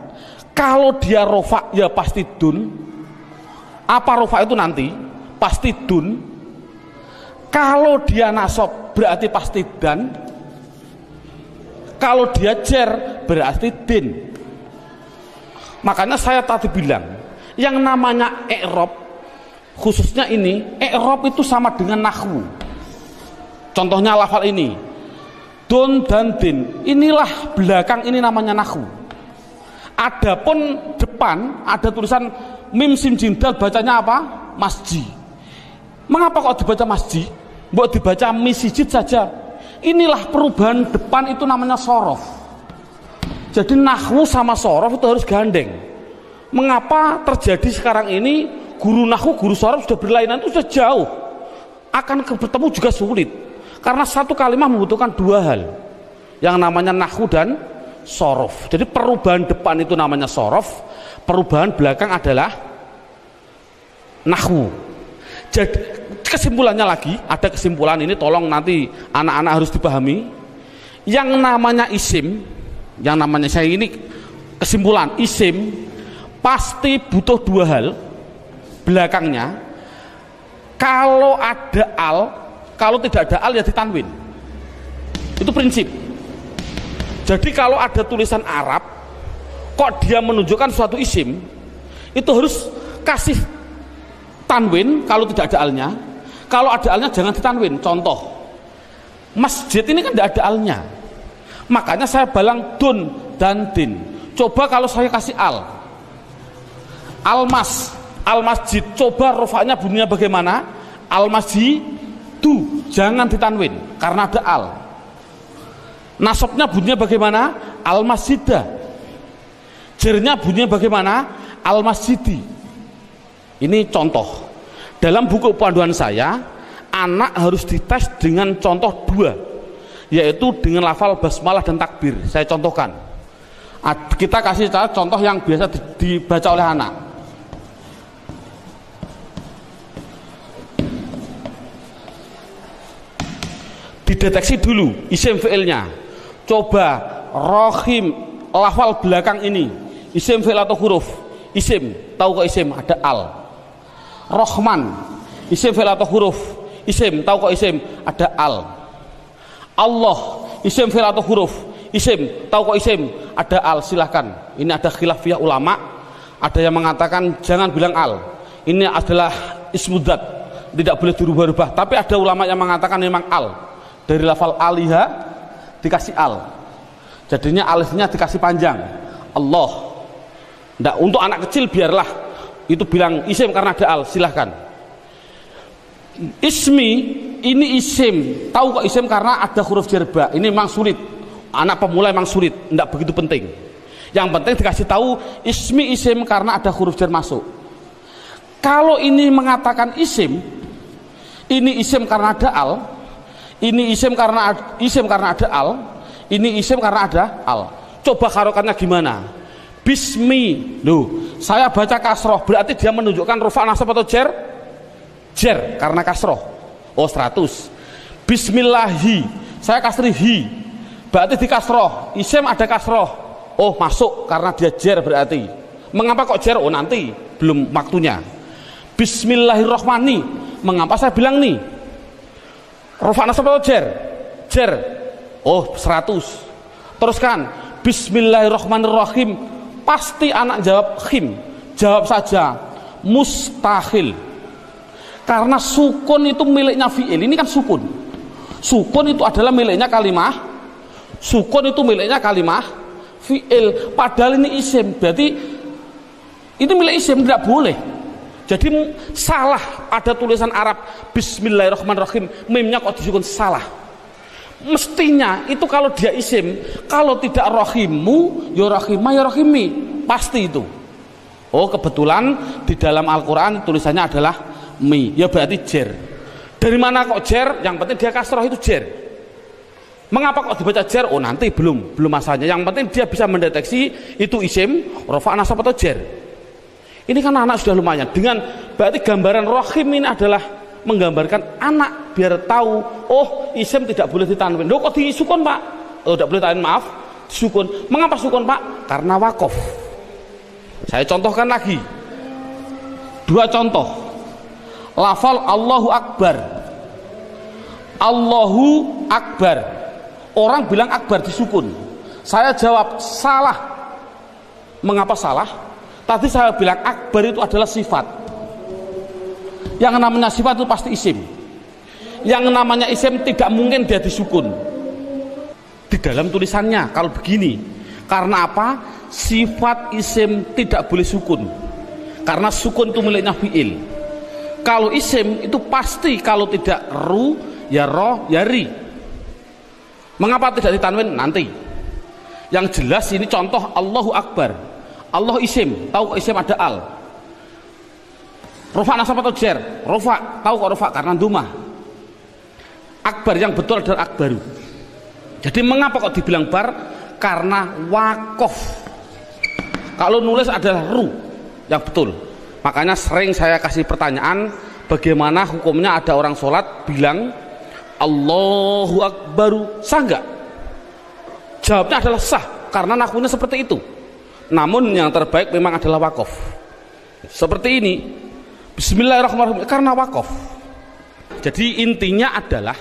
Kalau dia rofa ya pasti dun. Apa rofa itu nanti? Pasti dun. Kalau dia nasab berarti pasti dan. Kalau dia jer berarti din. Makanya saya tadi bilang, yang namanya i'rab, khususnya ini, i'rab itu sama dengan nahwu. Contohnya lafal ini, dun dan din. Inilah belakang, ini namanya nahwu. Adapun depan ada tulisan mim sim jim dal, bacanya apa? Masji. Mengapa kok dibaca masji? Mbok dibaca misijid saja. Inilah perubahan depan, itu namanya sorof. Jadi nahwu sama sorof itu harus gandeng. Mengapa terjadi sekarang ini guru nahwu, guru sorof sudah berlainan, itu sudah jauh, akan bertemu juga sulit. Karena satu kalimat membutuhkan 2 hal, yang namanya nahwu dan sorof. Jadi perubahan depan itu namanya sorof, perubahan belakang adalah nahwu. Jadi kesimpulannya lagi, ada kesimpulan ini, tolong nanti anak-anak harus dipahami. Yang namanya isim, yang namanya, saya ini kesimpulan, isim pasti butuh 2 hal belakangnya. Kalau ada al, kalau tidak ada al ya ditanwin. Itu prinsip. Jadi kalau ada tulisan Arab kok dia menunjukkan suatu isim, itu harus kasih tanwin kalau tidak ada alnya. Kalau ada alnya jangan ditanwin. Contoh, masjid ini kan tidak ada alnya, makanya saya balang dun dan din. Coba kalau saya kasih al masjid, coba rofanya bunyinya bagaimana? Al masjid, jangan ditanwin karena ada al. Nasabnya bunyinya bagaimana? Al masjidah. Jernya bunyinya bagaimana? Al masjidi. Ini contoh. Dalam buku panduan saya, anak harus dites dengan contoh 2, yaitu dengan lafal basmalah dan takbir. Saya contohkan. Kita kasih contoh yang biasa dibaca oleh anak. Dideteksi dulu isim fi'ilnya. Coba rohim, lafal belakang ini isim fi'il atau huruf? Isim, tahu kok isim? Ada al. Rohman, isim fi'il atau huruf? Isim, tahu kok isim? Ada al. Allah, isim fi'il atau huruf? Isim, tahu kok isim? Ada al. Silahkan. Ini ada khilafiyah ulama. Ada yang mengatakan jangan bilang al. Ini adalah ismudzat, tidak boleh dirubah-rubah. Tapi ada ulama yang mengatakan memang al. Dari lafal aliha dikasih al, jadinya alifnya dikasih panjang. Allah. Nggak, untuk anak kecil biarlah itu bilang isim karena ada al, silahkan. Ismi, ini isim, tahu kok isim karena ada huruf jerba. Ini memang sulit, anak pemula memang sulit, nggak begitu penting. Yang penting dikasih tahu ismi isim karena ada huruf jer masuk. Kalau ini mengatakan isim, ini isim karena ada al, ini isim karena ada al, ini isim karena ada al. Coba harokannya gimana? Bismi, loh, saya baca kasroh, berarti dia menunjukkan rufa nasab atau jer? Jer, karena kasroh. Oh 100. Bismillahi, saya kasri hi, berarti di kasroh, isim ada kasroh. Oh masuk karena dia jer berarti. Mengapa kok jer? Oh nanti, belum waktunya. Bismillahirrohmani, mengapa saya bilang nih? Rufa nasab atau jer? Jer. Oh 100. Teruskan. Bismillahirrahmanirrahim. Pasti anak jawab khim. Jawab saja mustahil. Karena sukun itu miliknya fi'il. Ini kan sukun. Sukun itu adalah miliknya kalimah. Sukun itu miliknya kalimah fi'il. Padahal ini isim. Berarti ini milik isim, tidak boleh. Jadi salah, ada tulisan Arab Bismillahirrahmanirrahim, mimnya kok disukun, salah. Mestinya itu kalau dia isim, kalau tidak rohimu ya rohimah ya rohimi, pasti itu. Oh kebetulan di dalam Al-Quran tulisannya adalah mi, ya berarti jer. Dari mana kok jer? Yang penting dia kasroh itu jer. Mengapa kok dibaca jer? Oh nanti belum masanya. Yang penting dia bisa mendeteksi itu isim, rofa nasab atau jer. Ini kan anak sudah lumayan. Dengan berarti gambaran rohim ini adalah menggambarkan anak biar tahu, oh isim tidak boleh ditanwin. Loh kok disukun pak? Oh tidak boleh tanwin, maaf, sukun. Mengapa sukun pak? Karena wakof. Saya contohkan lagi 2 contoh. Lafal Allahu Akbar. Allahu Akbar. Orang bilang akbar disukun. Saya jawab salah. Mengapa salah? Tadi saya bilang akbar itu adalah sifat. Yang namanya sifat itu pasti isim. Yang namanya isim tidak mungkin dia disukun. Di dalam tulisannya kalau begini. Karena apa? Sifat isim tidak boleh sukun. Karena sukun itu miliknya fi'il. Kalau isim itu pasti kalau tidak ru ya roh ya ri. Mengapa tidak ditanwin? Nanti. Yang jelas ini contoh Allahu Akbar. Allah isim, tahu kok isim ada al. Rofa nasab atau jer? Rofa, tahu kok rofa karena dumah. Akbar yang betul adalah akbaru. Jadi mengapa kok dibilang bar? Karena wakof. Kalau nulis adalah ru yang betul. Makanya sering saya kasih pertanyaan, bagaimana hukumnya ada orang sholat bilang Allahu Akbaru, sah nggak? Jawabnya adalah sah karena nakunya seperti itu. Namun yang terbaik memang adalah wakof. Seperti ini, Bismillahirrahmanirrahim, karena wakof. Jadi intinya adalah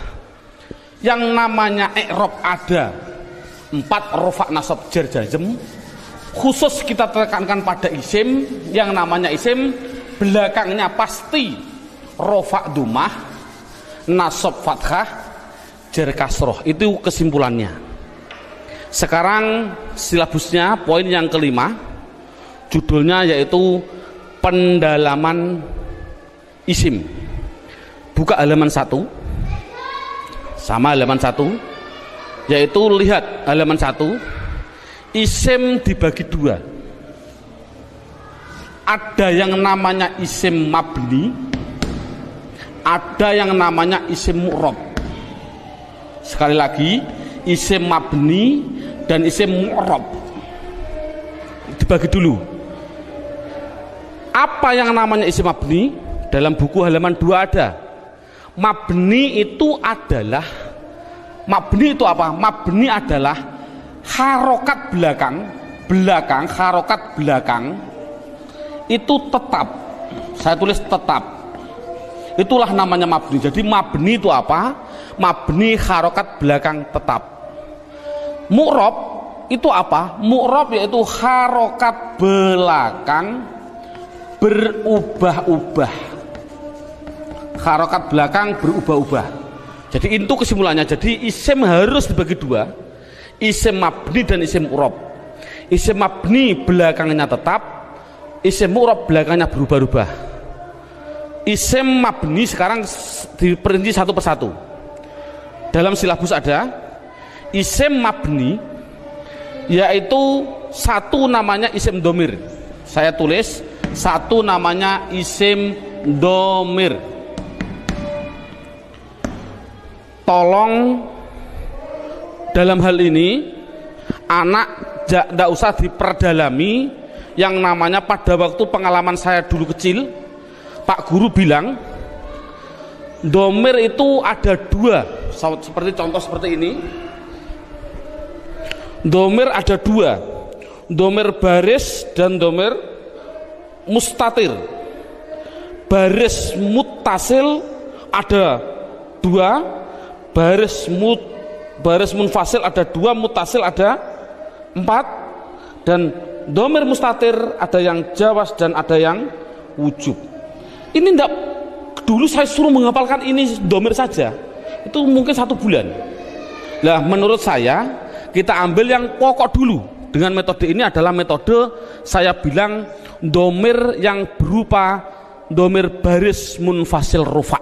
yang namanya i'rab ada 4 rofa nasab jar jazm. Khusus kita tekankan pada isim. Yang namanya isim belakangnya pasti rofa dumah, nasab fathah, jar kasroh. Itu kesimpulannya. Sekarang silabusnya poin yang kelima, judulnya yaitu pendalaman isim. Buka halaman 1. sama halaman 1, yaitu lihat halaman 1, isim dibagi 2. Ada yang namanya isim mabni, ada yang namanya isim mu'rab. Sekali lagi, isim mabni dan isim mu'rab dibagi dulu. Apa yang namanya isim mabni? Dalam buku halaman 2 ada. Mabni itu adalah, mabni itu apa? Mabni adalah harokat belakang harokat belakang itu tetap. Saya tulis tetap. Itulah namanya mabni. Jadi mabni itu apa? Mabni harokat belakang tetap. Mu'rab itu apa? Mu'rab yaitu harokat belakang berubah-ubah. Harokat belakang berubah-ubah. Jadi itu kesimpulannya. Jadi isim harus dibagi 2, isim mabni dan isim mu'rab. Isim mabni belakangnya tetap, isim mu'rab belakangnya berubah-ubah. Isim mabni sekarang diperinci satu persatu. Dalam silabus ada isim mabni, yaitu satu namanya isim domir. Saya tulis satu namanya isim domir. Tolong dalam hal ini anak tidak usah diperdalami. Yang namanya pada waktu pengalaman saya dulu kecil, Pak Guru bilang domir itu ada 2, seperti contoh seperti ini. Domir ada 2, domir baris dan domir mustatir. Baris muttasil ada 2, baris munfasil ada 2, muttasil ada 4, dan domir mustatir ada yang jawas dan ada yang wujub. Ini enggak, dulu saya suruh menghafalkan ini domir saja, itu mungkin 1 bulan. Lah menurut saya kita ambil yang pokok dulu. Dengan metode ini adalah metode saya bilang domir yang berupa domir baris munfasil rufa,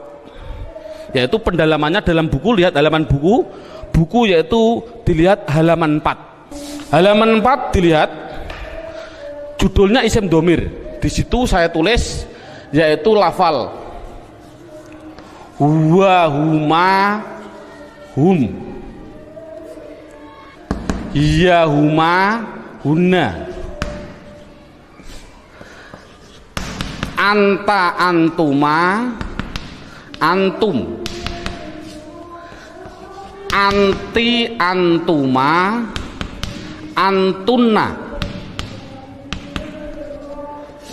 yaitu pendalamannya dalam buku. Lihat halaman buku yaitu dilihat halaman 4. Halaman 4 dilihat judulnya isim domir. Di situ saya tulis yaitu lafal huwa, huma, hum, iya, huma, hunna, anta, antuma, antum, anti, antuma, antunna.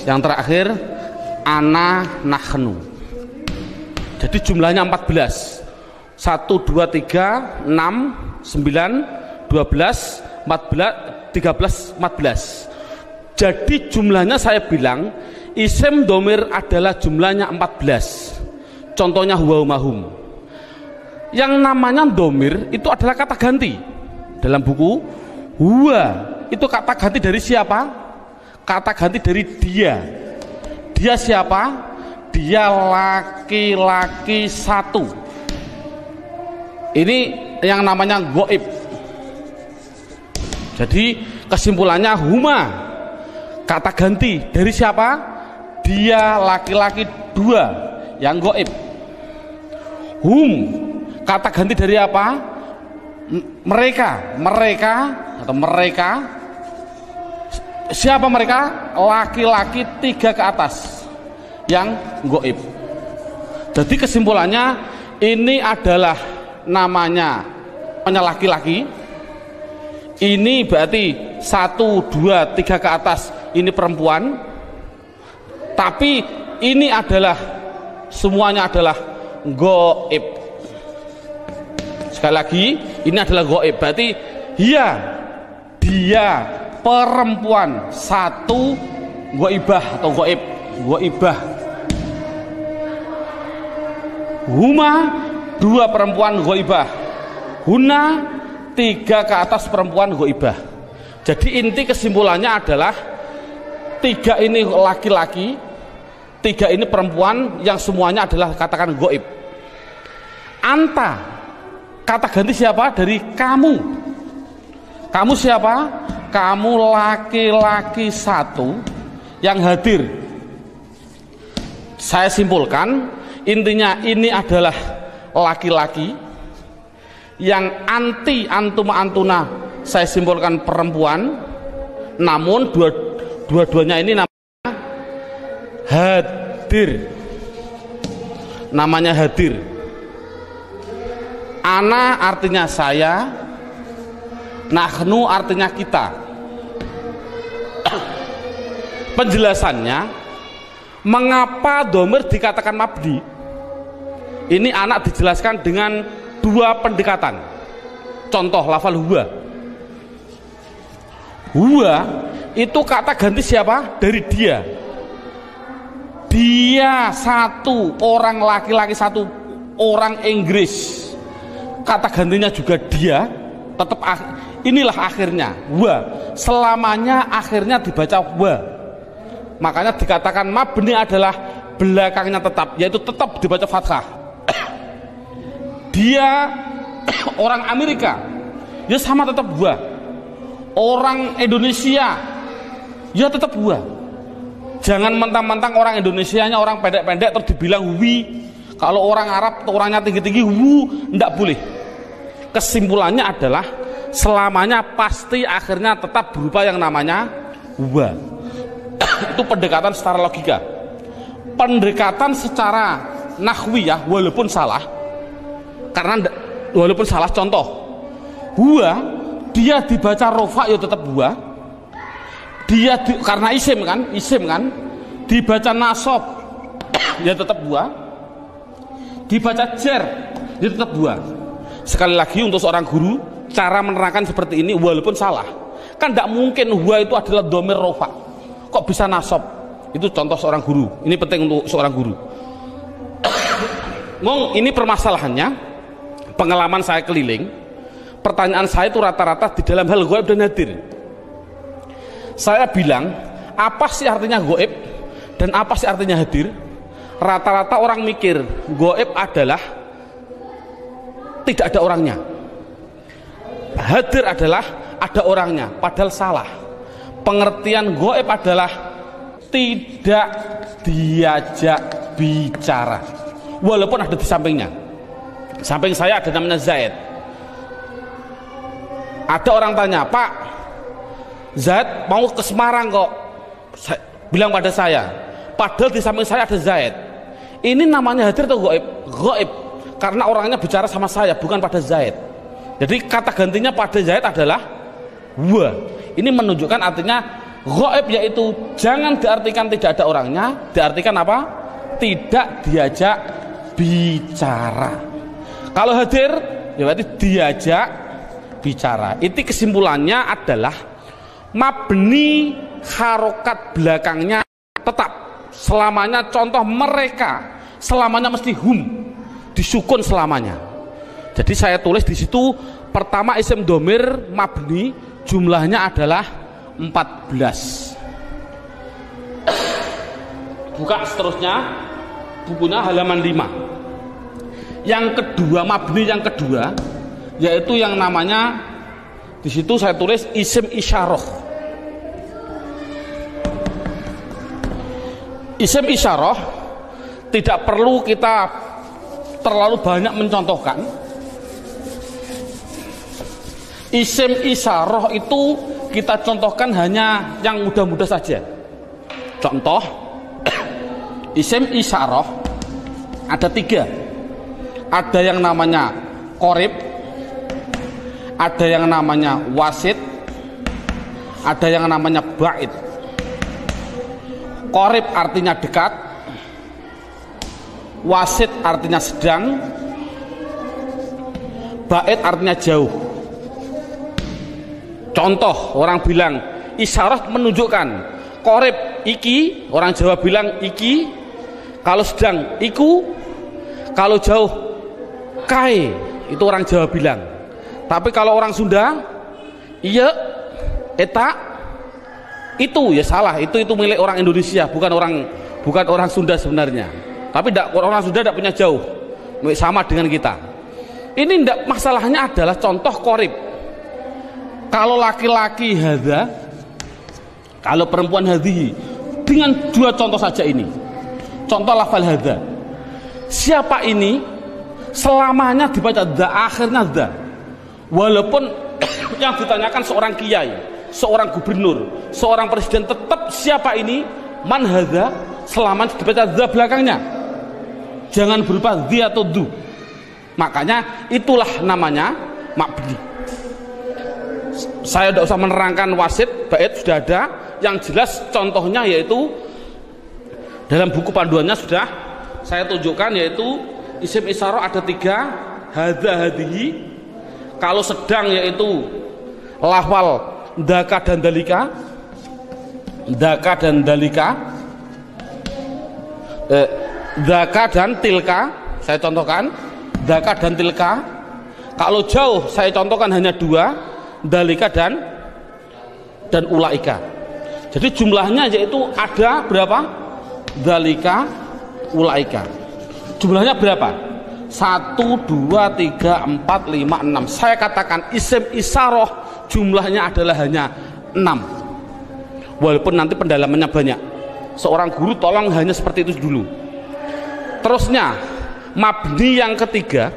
Yang terakhir ana, nahnu. Jadi jumlahnya 14. 1, 2, 3, 6, 9, 12, 14, 13, 14. Jadi jumlahnya saya bilang isim domir adalah jumlahnya 14. Contohnya huwa, hum. Yang namanya domir itu adalah kata ganti. Dalam buku huwa itu kata ganti dari siapa? Kata ganti dari dia. Dia siapa? Dia laki-laki 1. Ini yang namanya goib. Jadi kesimpulannya huma kata ganti dari siapa? Dia laki-laki 2 yang goib. Hum kata ganti dari apa? Mereka atau mereka. Siapa mereka? Laki-laki 3 ke atas yang goib. Jadi kesimpulannya ini adalah namanya laki-laki. Ini berarti 1, 2, 3 ke atas ini perempuan. Tapi ini adalah semuanya adalah goib. Sekali lagi ini adalah goib. Berarti dia perempuan 1 goibah atau goib. Goibah. Huma 2 perempuan goibah. Huna 3 ke atas perempuan goibah. Jadi inti kesimpulannya adalah 3 ini laki-laki, 3 ini perempuan yang semuanya adalah katakan goib. Anta Kata ganti siapa? Dari kamu. Kamu siapa? Kamu laki-laki satu yang hadir. Saya simpulkan, intinya ini adalah laki-laki yang anti antuma antuna. Saya simpulkan perempuan, namun dua-duanya ini namanya hadir. Namanya hadir. Ana artinya saya, nahnu artinya kita. Penjelasannya, mengapa dhamir dikatakan mabni? Ini anak dijelaskan dengan dua pendekatan. Contoh lafal huwa. Huwa itu kata ganti siapa? Dari dia. Dia satu, orang laki-laki satu, orang Inggris. Kata gantinya juga dia, tetap inilah akhirnya wa, selamanya akhirnya dibaca wa. Makanya dikatakan mabni adalah belakangnya tetap, yaitu tetap dibaca fathah. Dia orang Amerika, ya sama tetap wa. Orang Indonesia, ya tetap wa. Jangan mentang-mentang orang Indonesianya orang pendek-pendek terus dibilang wi. Kalau orang Arab orangnya tinggi-tinggi wu, enggak boleh. Kesimpulannya adalah selamanya pasti akhirnya tetap berupa yang namanya wa. Itu pendekatan secara logika. Pendekatan secara nahwiyah walaupun salah, karena walaupun salah, contoh huwa dia dibaca rofa ya tetap huwa. Dia karena isim kan dibaca nasab ya tetap huwa, dibaca jar ya tetap huwa. Sekali lagi untuk seorang guru, cara menerangkan seperti ini walaupun salah, kan tidak mungkin huwa itu adalah dhamir rofa, kok bisa nasab. Itu contoh seorang guru, ini penting untuk seorang guru. Ngomong ini permasalahannya, pengalaman saya keliling, pertanyaan saya itu rata-rata di dalam hal ghaib dan hadir. Saya bilang, apa sih artinya ghaib dan apa sih artinya hadir? Rata-rata orang mikir ghaib adalah tidak ada orangnya, hadir adalah ada orangnya, padahal salah. Pengertian ghaib adalah tidak diajak bicara, walaupun ada di sampingnya. Samping saya ada namanya Zaid. Ada orang tanya, Pak, Zaid mau ke Semarang kok, bilang pada saya, padahal di samping saya ada Zaid. Ini namanya hadir atau ghaib? Ghaib, karena orangnya bicara sama saya, bukan pada Zaid. Jadi kata gantinya pada Zaid adalah wa. Ini menunjukkan artinya ghaib, yaitu jangan diartikan tidak ada orangnya, diartikan apa? Tidak diajak bicara. Kalau hadir ya berarti diajak bicara. Itu kesimpulannya adalah mabni harokat belakangnya tetap selamanya. Contoh mereka selamanya mesti hum, disukun selamanya. Jadi saya tulis di situ pertama isim domir mabni jumlahnya adalah 14. Buka seterusnya bukunya halaman 5. Yang kedua, mabni yang kedua yaitu yang namanya di situ saya tulis isim isyarah. Isim isyarah tidak perlu kita terlalu banyak mencontohkan. Isim isyarah itu kita contohkan hanya yang mudah-mudah saja. Contoh isim isyarah ada 3. Ada yang namanya qorib, ada yang namanya wasit, ada yang namanya ba'id. Qorib artinya dekat, wasit artinya sedang, ba'id artinya jauh. Contoh, orang bilang isyarat menunjukkan qorib iki, orang Jawa bilang iki, kalau sedang iku, kalau jauh kai, itu orang Jawa bilang. Tapi kalau orang Sunda iya, eta, itu ya salah, itu milik orang Indonesia, bukan orang Sunda sebenarnya. Tapi orang Sunda tidak punya jauh, sama dengan kita. Ini ndak, masalahnya adalah contoh qorib. Kalau laki-laki hadza, kalau perempuan hadhihi, dengan dua contoh saja ini. Contoh lafal hadza. Siapa ini? Selamanya dibaca dza, akhirnya dza. Walaupun yang ditanyakan seorang kiai, seorang gubernur, seorang presiden, tetap siapa ini? Man hadza, selamanya dibaca dza belakangnya. Jangan berupa dzi atau du. Makanya itulah namanya mabni. Saya tidak usah menerangkan wasit, bait sudah ada. Yang jelas contohnya yaitu dalam buku panduannya sudah saya tunjukkan, yaitu isim isyarah ada 3, hadza hadhihi. Kalau sedang yaitu lafal dzaka dan dalika, dzaka dan dalika, dzaka dan tilka. Saya contohkan dzaka dan tilka. Kalau jauh saya contohkan hanya 2, dalika dan ulaika. Jadi jumlahnya yaitu ada berapa? Dalika, ulaika. Jumlahnya berapa? 1, 2, 3, 4, 5, 6. Saya katakan isim isyarah jumlahnya adalah hanya 6. Walaupun nanti pendalamannya banyak. Seorang guru tolong hanya seperti itu dulu. Terusnya mabni yang ketiga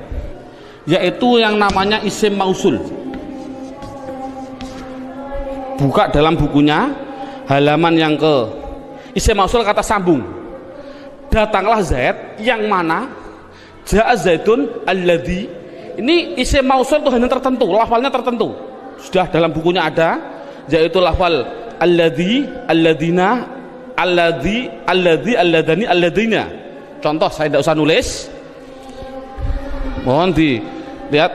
yaitu yang namanya isim mausul. Buka dalam bukunya halaman yang ke isim mausul, kata sambung. Datanglah Zaid, yang mana ja'a Zaidun alladhi. Ini isim mausul itu hanya tertentu, lafalnya tertentu. Sudah dalam bukunya ada, yaitu lafal alladhi, alladina, alladhi, alladhi, alladani, alladina. Contoh saya tidak usah nulis. Mohon dilihat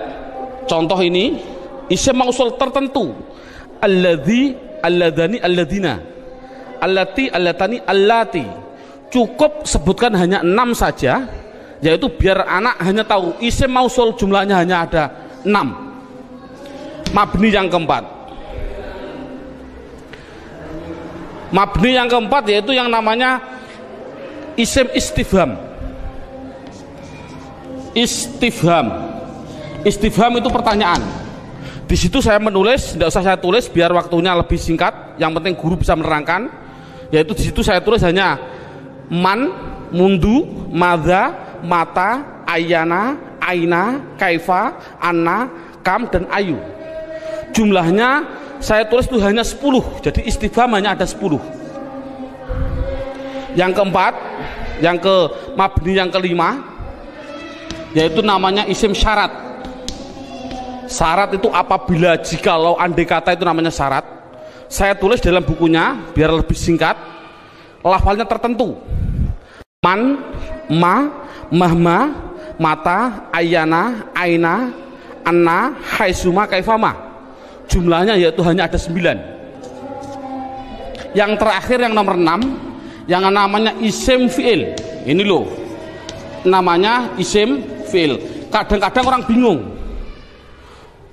contoh ini, isim mausul tertentu. Alladhi, alladani, alladina, allati, allatani, allati. Cukup sebutkan hanya 6 saja, yaitu biar anak hanya tahu isim mausul jumlahnya hanya ada 6. Mabni yang keempat. Mabni yang keempat yaitu yang namanya isim istifham. Istifham. Istifham itu pertanyaan. Di situ saya menulis, tidak usah saya tulis biar waktunya lebih singkat. Yang penting guru bisa menerangkan. Yaitu di situ saya tulis hanya man, mundu, madza, mata, ayana, aina, kaifa, anna, kam, dan ayu. Jumlahnya saya tulis itu hanya 10. Jadi istifham hanya ada 10. Yang keempat, yang ke mabni yang kelima, yaitu namanya isim syarat. Syarat itu apabila, jikalau, andai kata, itu namanya syarat. Saya tulis dalam bukunya biar lebih singkat. Lafalnya tertentu. Man, ma, mahma, mata, ayana, aina, anna, haisuma, kaifama. Jumlahnya yaitu hanya ada 9. Yang terakhir yang nomor 6, yang namanya isim fi'il. Ini loh, namanya isim fi'il. Kadang-kadang orang bingung.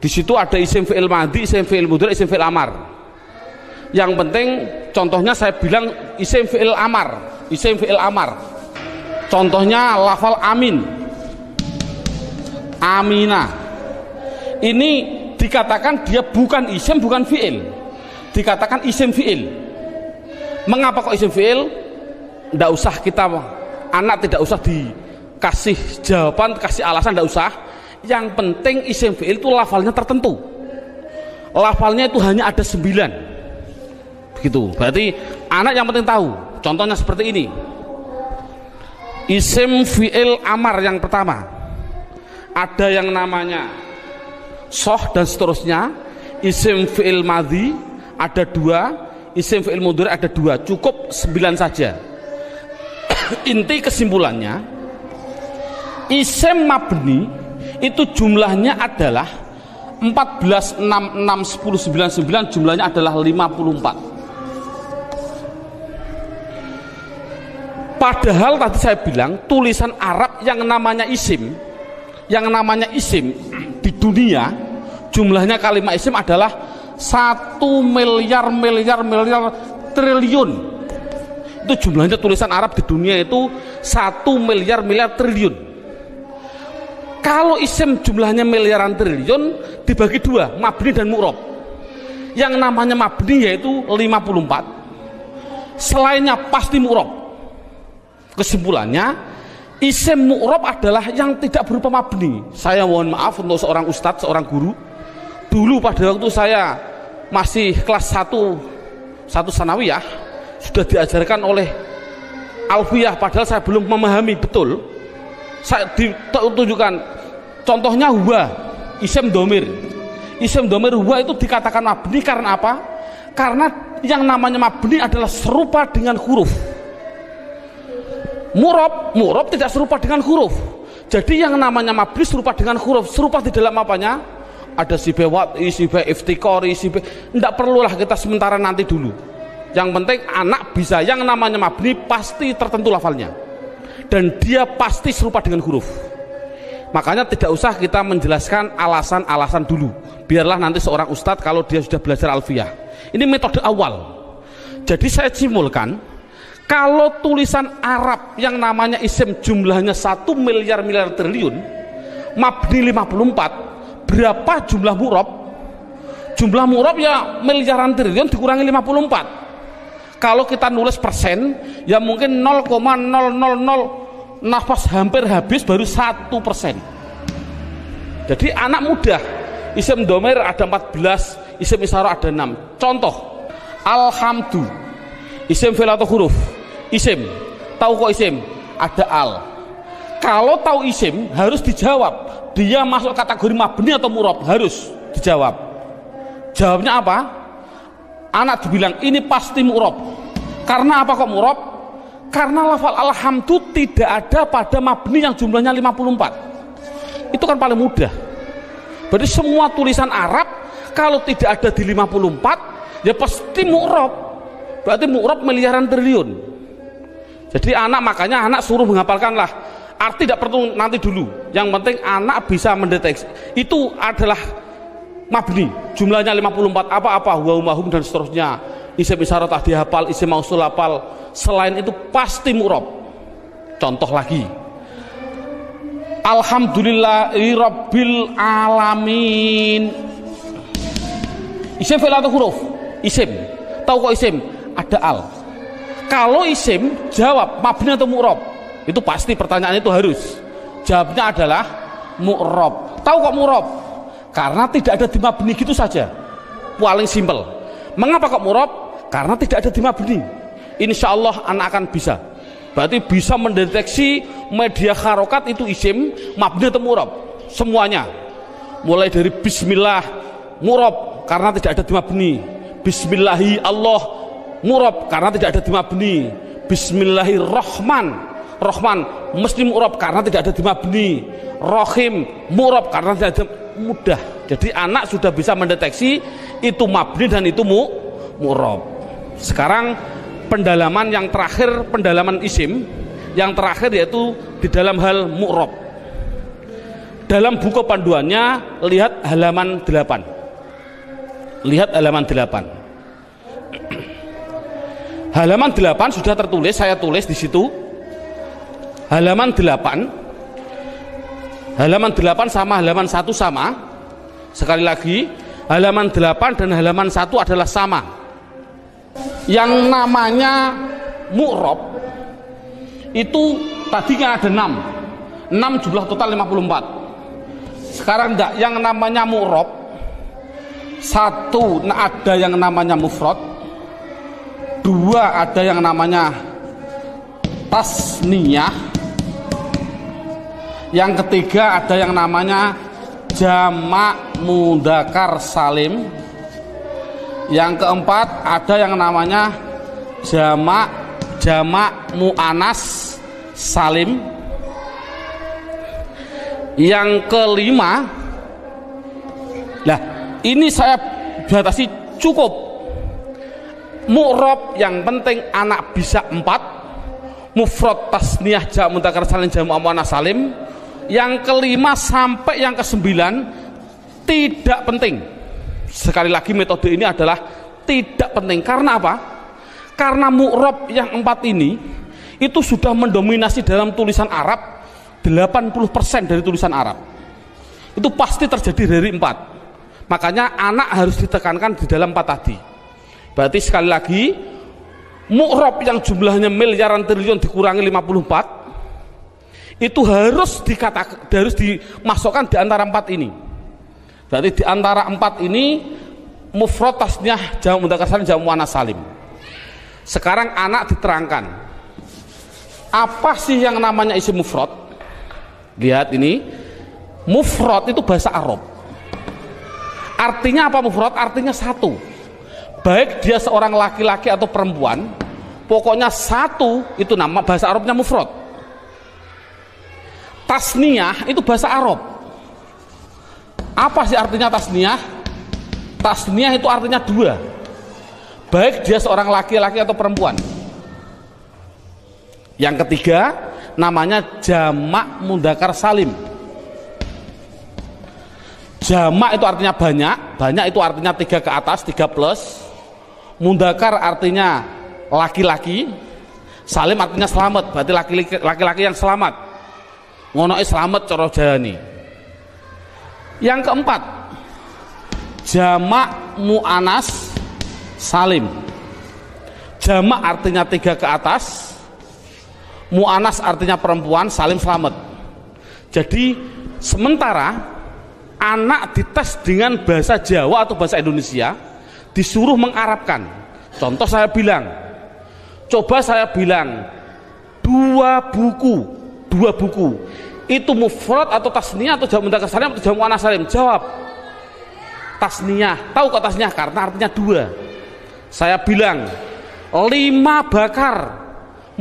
Di situ ada isim fi'il madhi, isim fi'il mudhari, isim fi'il amar. Yang penting contohnya saya bilang isim fi'il amar, isim fi'il amar. Contohnya lafal amin, amina. Ini dikatakan dia bukan isim, bukan fi'il. Dikatakan isim fi'il. Mengapa kok isim fi'il? Tidak usah kita, anak tidak usah dikasih jawaban, kasih alasan, tidak usah. Yang penting isim fi'il itu lafalnya tertentu. Lafalnya itu hanya ada 9. Begitu. Berarti anak yang penting tahu. Contohnya seperti ini. Isim fi'il amar yang pertama. Ada yang namanya soh dan seterusnya. Isim fi'il madhi ada 2. Isim fi'il mudhari ada 2. Cukup 9 saja. Inti kesimpulannya, isim mabni itu jumlahnya adalah 14, 6, 6, 10, 9, 9, jumlahnya adalah 54. Padahal tadi saya bilang tulisan Arab yang namanya isim di dunia jumlahnya kalimat isim adalah 1 miliar triliun. Itu jumlahnya tulisan Arab di dunia itu 1 miliar triliun. Kalau isim jumlahnya miliaran triliun dibagi dua, mabni dan mu'rob. Yang namanya mabni yaitu 54, selainnya pasti mu'rob. Kesimpulannya, isim mu'rob adalah yang tidak berupa mabni. Saya mohon maaf untuk seorang ustadz, seorang guru, dulu pada waktu saya masih kelas 1 sanawiyah sudah diajarkan oleh alfiyah, padahal saya belum memahami betul. Saya ditunjukkan contohnya huwa, isim domir. Isim domir huwa itu dikatakan mabni karena apa? Karena yang namanya mabni adalah serupa dengan huruf. Mu'rob tidak serupa dengan huruf. Jadi yang namanya mabni serupa dengan huruf. Serupa di dalam apanya? Ada sibah wat'i, sibah iftikori, sibah. Tidak perlulah kita sementara, nanti dulu. Yang penting anak bisa, yang namanya mabni pasti tertentu lafalnya, dan dia pasti serupa dengan huruf. Makanya tidak usah kita menjelaskan alasan-alasan dulu, biarlah nanti seorang ustadz kalau dia sudah belajar alfiyah. Ini metode awal. Jadi saya simpulkan, kalau tulisan Arab yang namanya isim jumlahnya 1 miliar triliun, mabni 54, berapa jumlah mu'rob? Jumlah mu'rob ya miliaran triliun dikurangi 54. Kalau kita nulis persen, ya mungkin 0,000 nafas hampir habis baru 1%. Jadi anak mudah. Isim domir ada 14, isim isyarah ada 6. Contoh, alhamdu, isim fi'il atau huruf? Isim. Tahu kok isim? Ada al. Kalau tahu isim harus dijawab, dia masuk kategori mabni atau mu'rob, harus dijawab. Jawabnya apa? Anak dibilang ini pasti mu'rob. Karena apa kok mu'rob? Karena lafal alhamdu tidak ada pada mabni yang jumlahnya 54. Itu kan paling mudah. Berarti semua tulisan Arab kalau tidak ada di 54 ya pasti mu'rob. Berarti mu'rob miliaran triliun. Jadi makanya anak suruh menghafalkanlah. Arti tidak perlu nanti dulu. Yang penting anak bisa mendeteksi. Itu adalah mabni, jumlahnya 54, apa-apa, huwa dan seterusnya. Isim isyarah tak dihafal, isim mausul hafal. Selain itu pasti mu'rob. Contoh lagi, alhamdulillahi rabbil alamin. Isim fi'il atau huruf? Isim. Tahu kok isim? Ada al. Kalau isim, jawab mabni atau mu'rob? Itu pasti pertanyaan itu harus. Jawabnya adalah mu'rob. Tahu kok mu'rob? Karena tidak ada di mabni, gitu saja. Paling simpel. Mengapa kok mu'rob? Karena tidak ada di mabni. Insya Allah anak akan bisa. Berarti bisa mendeteksi media harokat itu isim, mabni atau mu'rob. Semuanya. Mulai dari bismillah, mu'rob karena tidak ada di mabni. Bismillahi Allah, mu'rob karena tidak ada di mabni. Bismillahirrahman, Rahman mesti mu'rob karena tidak ada di mabni. Rohim, mu'rob karena tidak ada. Mudah. Jadi anak sudah bisa mendeteksi itu mabni dan itu mu'rob. Sekarang pendalaman yang terakhir, pendalaman isim yang terakhir yaitu di dalam hal mu'rob. Dalam buku panduannya lihat halaman 8. Lihat halaman 8. Halaman 8 sudah tertulis, saya tulis di situ. Halaman 8. Halaman 8 sama halaman 1 sama. Sekali lagi, halaman 8 dan halaman 1 adalah sama. Yang namanya mu'rob itu tadinya ada 6. 6 jumlah total 54. Sekarang enggak, yang namanya mu'rob 1 ada yang namanya mufrad, 2 ada yang namanya tasniyah, yang ketiga ada yang namanya jamak mudzakkar salim, yang keempat ada yang namanya jamak muannas salim, yang kelima, lah ini saya batasi cukup mu'rob yang penting anak bisa 4, mufrad tasniyah jamak mudzakkar salim jamak muannas salim. Yang kelima sampai yang ke-9 tidak penting. Sekali lagi metode ini adalah tidak penting. Karena apa? Karena mu'rob yang 4 ini itu sudah mendominasi dalam tulisan Arab 80% dari tulisan Arab. itu pasti terjadi dari 4. Makanya anak harus ditekankan di dalam 4 tadi. Berarti sekali lagi, mu'rob yang jumlahnya miliaran triliun dikurangi 54 itu harus dimasukkan di antara 4 ini. Berarti di antara 4 ini mufrad, tasniyah, jamak mudzakkar salim, jamak muannats salim. Sekarang anak diterangkan apa sih yang namanya isim mufrad. Lihat ini, mufrad itu bahasa Arab. Artinya apa mufrad? Artinya satu. Baik dia seorang laki-laki atau perempuan, pokoknya satu, itu nama bahasa Arabnya mufrad. Tasniyah itu bahasa Arab. Apa sih artinya tasniyah? Tasniyah itu artinya 2. Baik dia seorang laki-laki atau perempuan. Yang ketiga namanya jamak mudzakkar salim. Jamak itu artinya banyak, banyak itu artinya 3 ke atas, 3 plus. Mudzakkar artinya laki-laki, salim artinya selamat, berarti laki-laki yang selamat. Ngono selamat cara jani. Yang keempat, jamak muannats salim. Jamak artinya 3 ke atas, muannats artinya perempuan, salim selamat. Jadi sementara anak dites dengan bahasa Jawa atau bahasa Indonesia, disuruh mengarabkan. Contoh saya bilang, coba saya bilang 2 buku itu mufrad atau tasniyah atau jamak mudzakkar salim atau jamak muannats salim? Jawab tasniyah. Tahu kok tasniyah? Karena artinya 2. Saya bilang 5 bakar,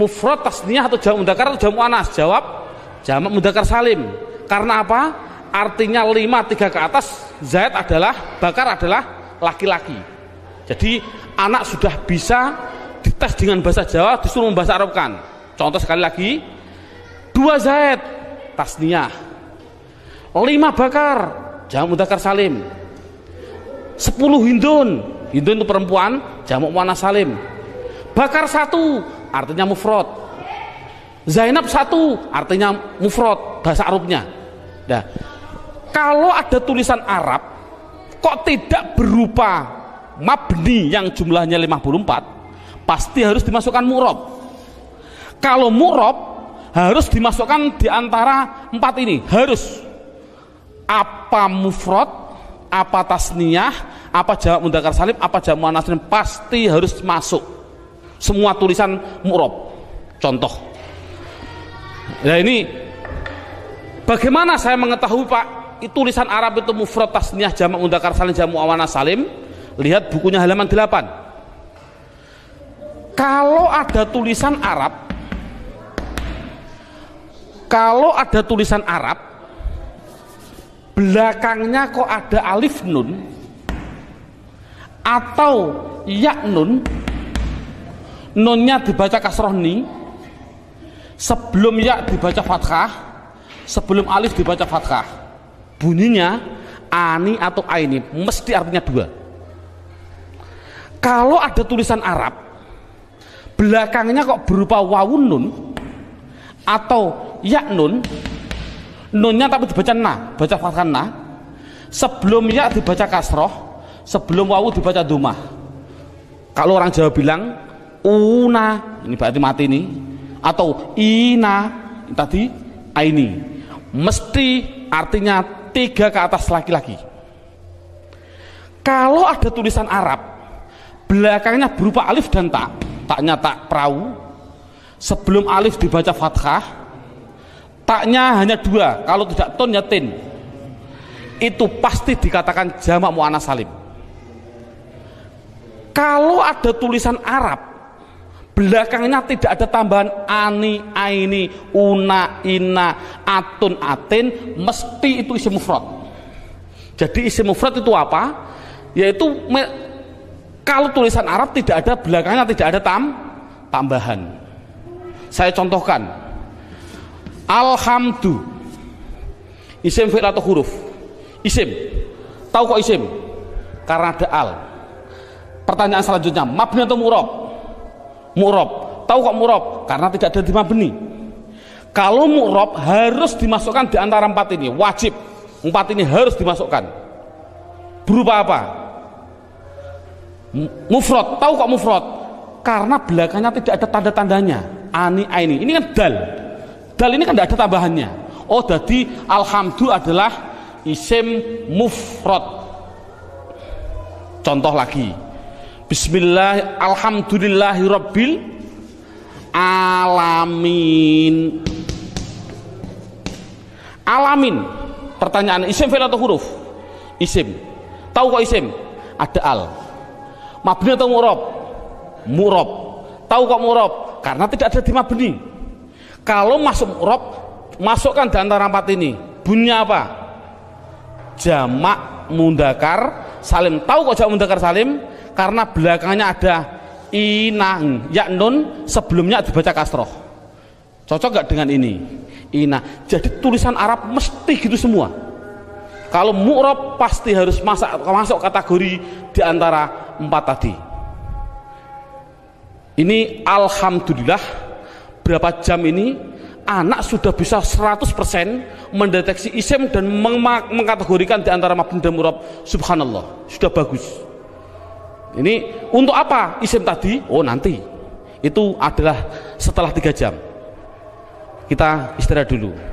mufrad, tasniyah atau jamak mudzakkar atau jamak muannats? Jawab jamak mudzakkar salim. Karena apa? Artinya 5, 3 ke atas, zaid adalah, bakar adalah laki-laki. Jadi anak sudah bisa dites dengan bahasa Jawa, disuruh membahasa Arabkan. Contoh sekali lagi, 2 zaid tasniyah, 5 bakar jamak mudzakkar salim, 10 hindun itu perempuan, jamak muannats salim. Bakar 1 artinya mufrad, Zainab 1 artinya mufrad bahasa Arabnya. Nah, kalau ada tulisan Arab kok tidak berupa mabni yang jumlahnya 54, pasti harus dimasukkan mu'rab. Kalau mu'rab harus dimasukkan di antara 4 ini, harus apa mufrad, apa tasniyah, apa jamak mudzakkar salim, apa jamak muannats salim, pasti harus masuk semua tulisan mu'rab. Contoh, nah ini bagaimana saya mengetahui Pak tulisan Arab itu mufrad, tasniyah, jamak mudzakkar salim, jamak muannats salim? Lihat bukunya halaman 8. Kalau ada tulisan Arab, belakangnya kok ada alif nun atau ya nun, nunnya dibaca kasroh ni, sebelum ya dibaca fathah, sebelum alif dibaca fathah, bunyinya ani atau aini, mesti artinya 2. Kalau ada tulisan Arab belakangnya kok berupa wawun nun atau ya nun, nunnya tapi dibaca na, baca fathah na, sebelum ya dibaca kasroh, sebelum wawu dibaca dhammah. Kalau orang Jawa bilang una, ini berarti mati ini, atau ina tadi aini, mesti artinya 3 ke atas laki-laki. Kalau ada tulisan Arab belakangnya berupa alif dan tak, taknya tak perahu, sebelum alif dibaca fathah, taknya hanya 2, kalau tidak ton ya tin, itu pasti dikatakan jamak muannats salim. Kalau ada tulisan Arab belakangnya tidak ada tambahan ani, aini, una, ina, atun, atin, mesti itu isim mufrad. Jadi isim mufrad itu apa? Yaitu kalau tulisan Arab tidak ada belakangnya tidak ada tambahan. Saya contohkan, alhamdu, isim fi'il atau huruf? Isim. Tahu kok isim? Karena ada al. Pertanyaan selanjutnya, mabni atau mu'rab? Mu'rab. Tahu kok mu'rab? Karena tidak ada di mabni. Kalau mu'rab harus dimasukkan di antara 4 ini, wajib. 4 ini harus dimasukkan. Berupa apa? Mufrad. Tahu kok mufrad? Karena belakangnya tidak ada tanda-tandanya. Ani, aini. Ini kan dal. Dal ini kan tidak ada tambahannya. Oh, jadi alhamdu adalah isim mufrad. Contoh lagi. Bismillah, alhamdulillahi rabbil alamin. Alamin. Pertanyaan, isim fi'il atau huruf? Isim. Tahu kok isim? Ada al. Mabni atau mu'rab? Mu'rab. Tahu kok mu'rab? Karena tidak ada di mabni. Kalau masuk mu'rab, masukkan di antara 4 ini. Bunyinya apa? Jamak mudzakkar salim. Tahu kok jamak mudzakkar salim? Karena belakangnya ada inang, ya nun, sebelumnya dibaca kasroh. Cocok gak dengan ini? Ina. Jadi tulisan Arab mesti gitu semua. Kalau mu'rab pasti harus masuk kategori di antara 4 tadi. Ini alhamdulillah berapa jam ini anak sudah bisa 100% mendeteksi isim dan mengkategorikan di antara mabni dan mu'rab. Subhanallah, sudah bagus. Ini untuk apa isim tadi? Oh, nanti. Itu adalah setelah 3 jam. Kita istirahat dulu.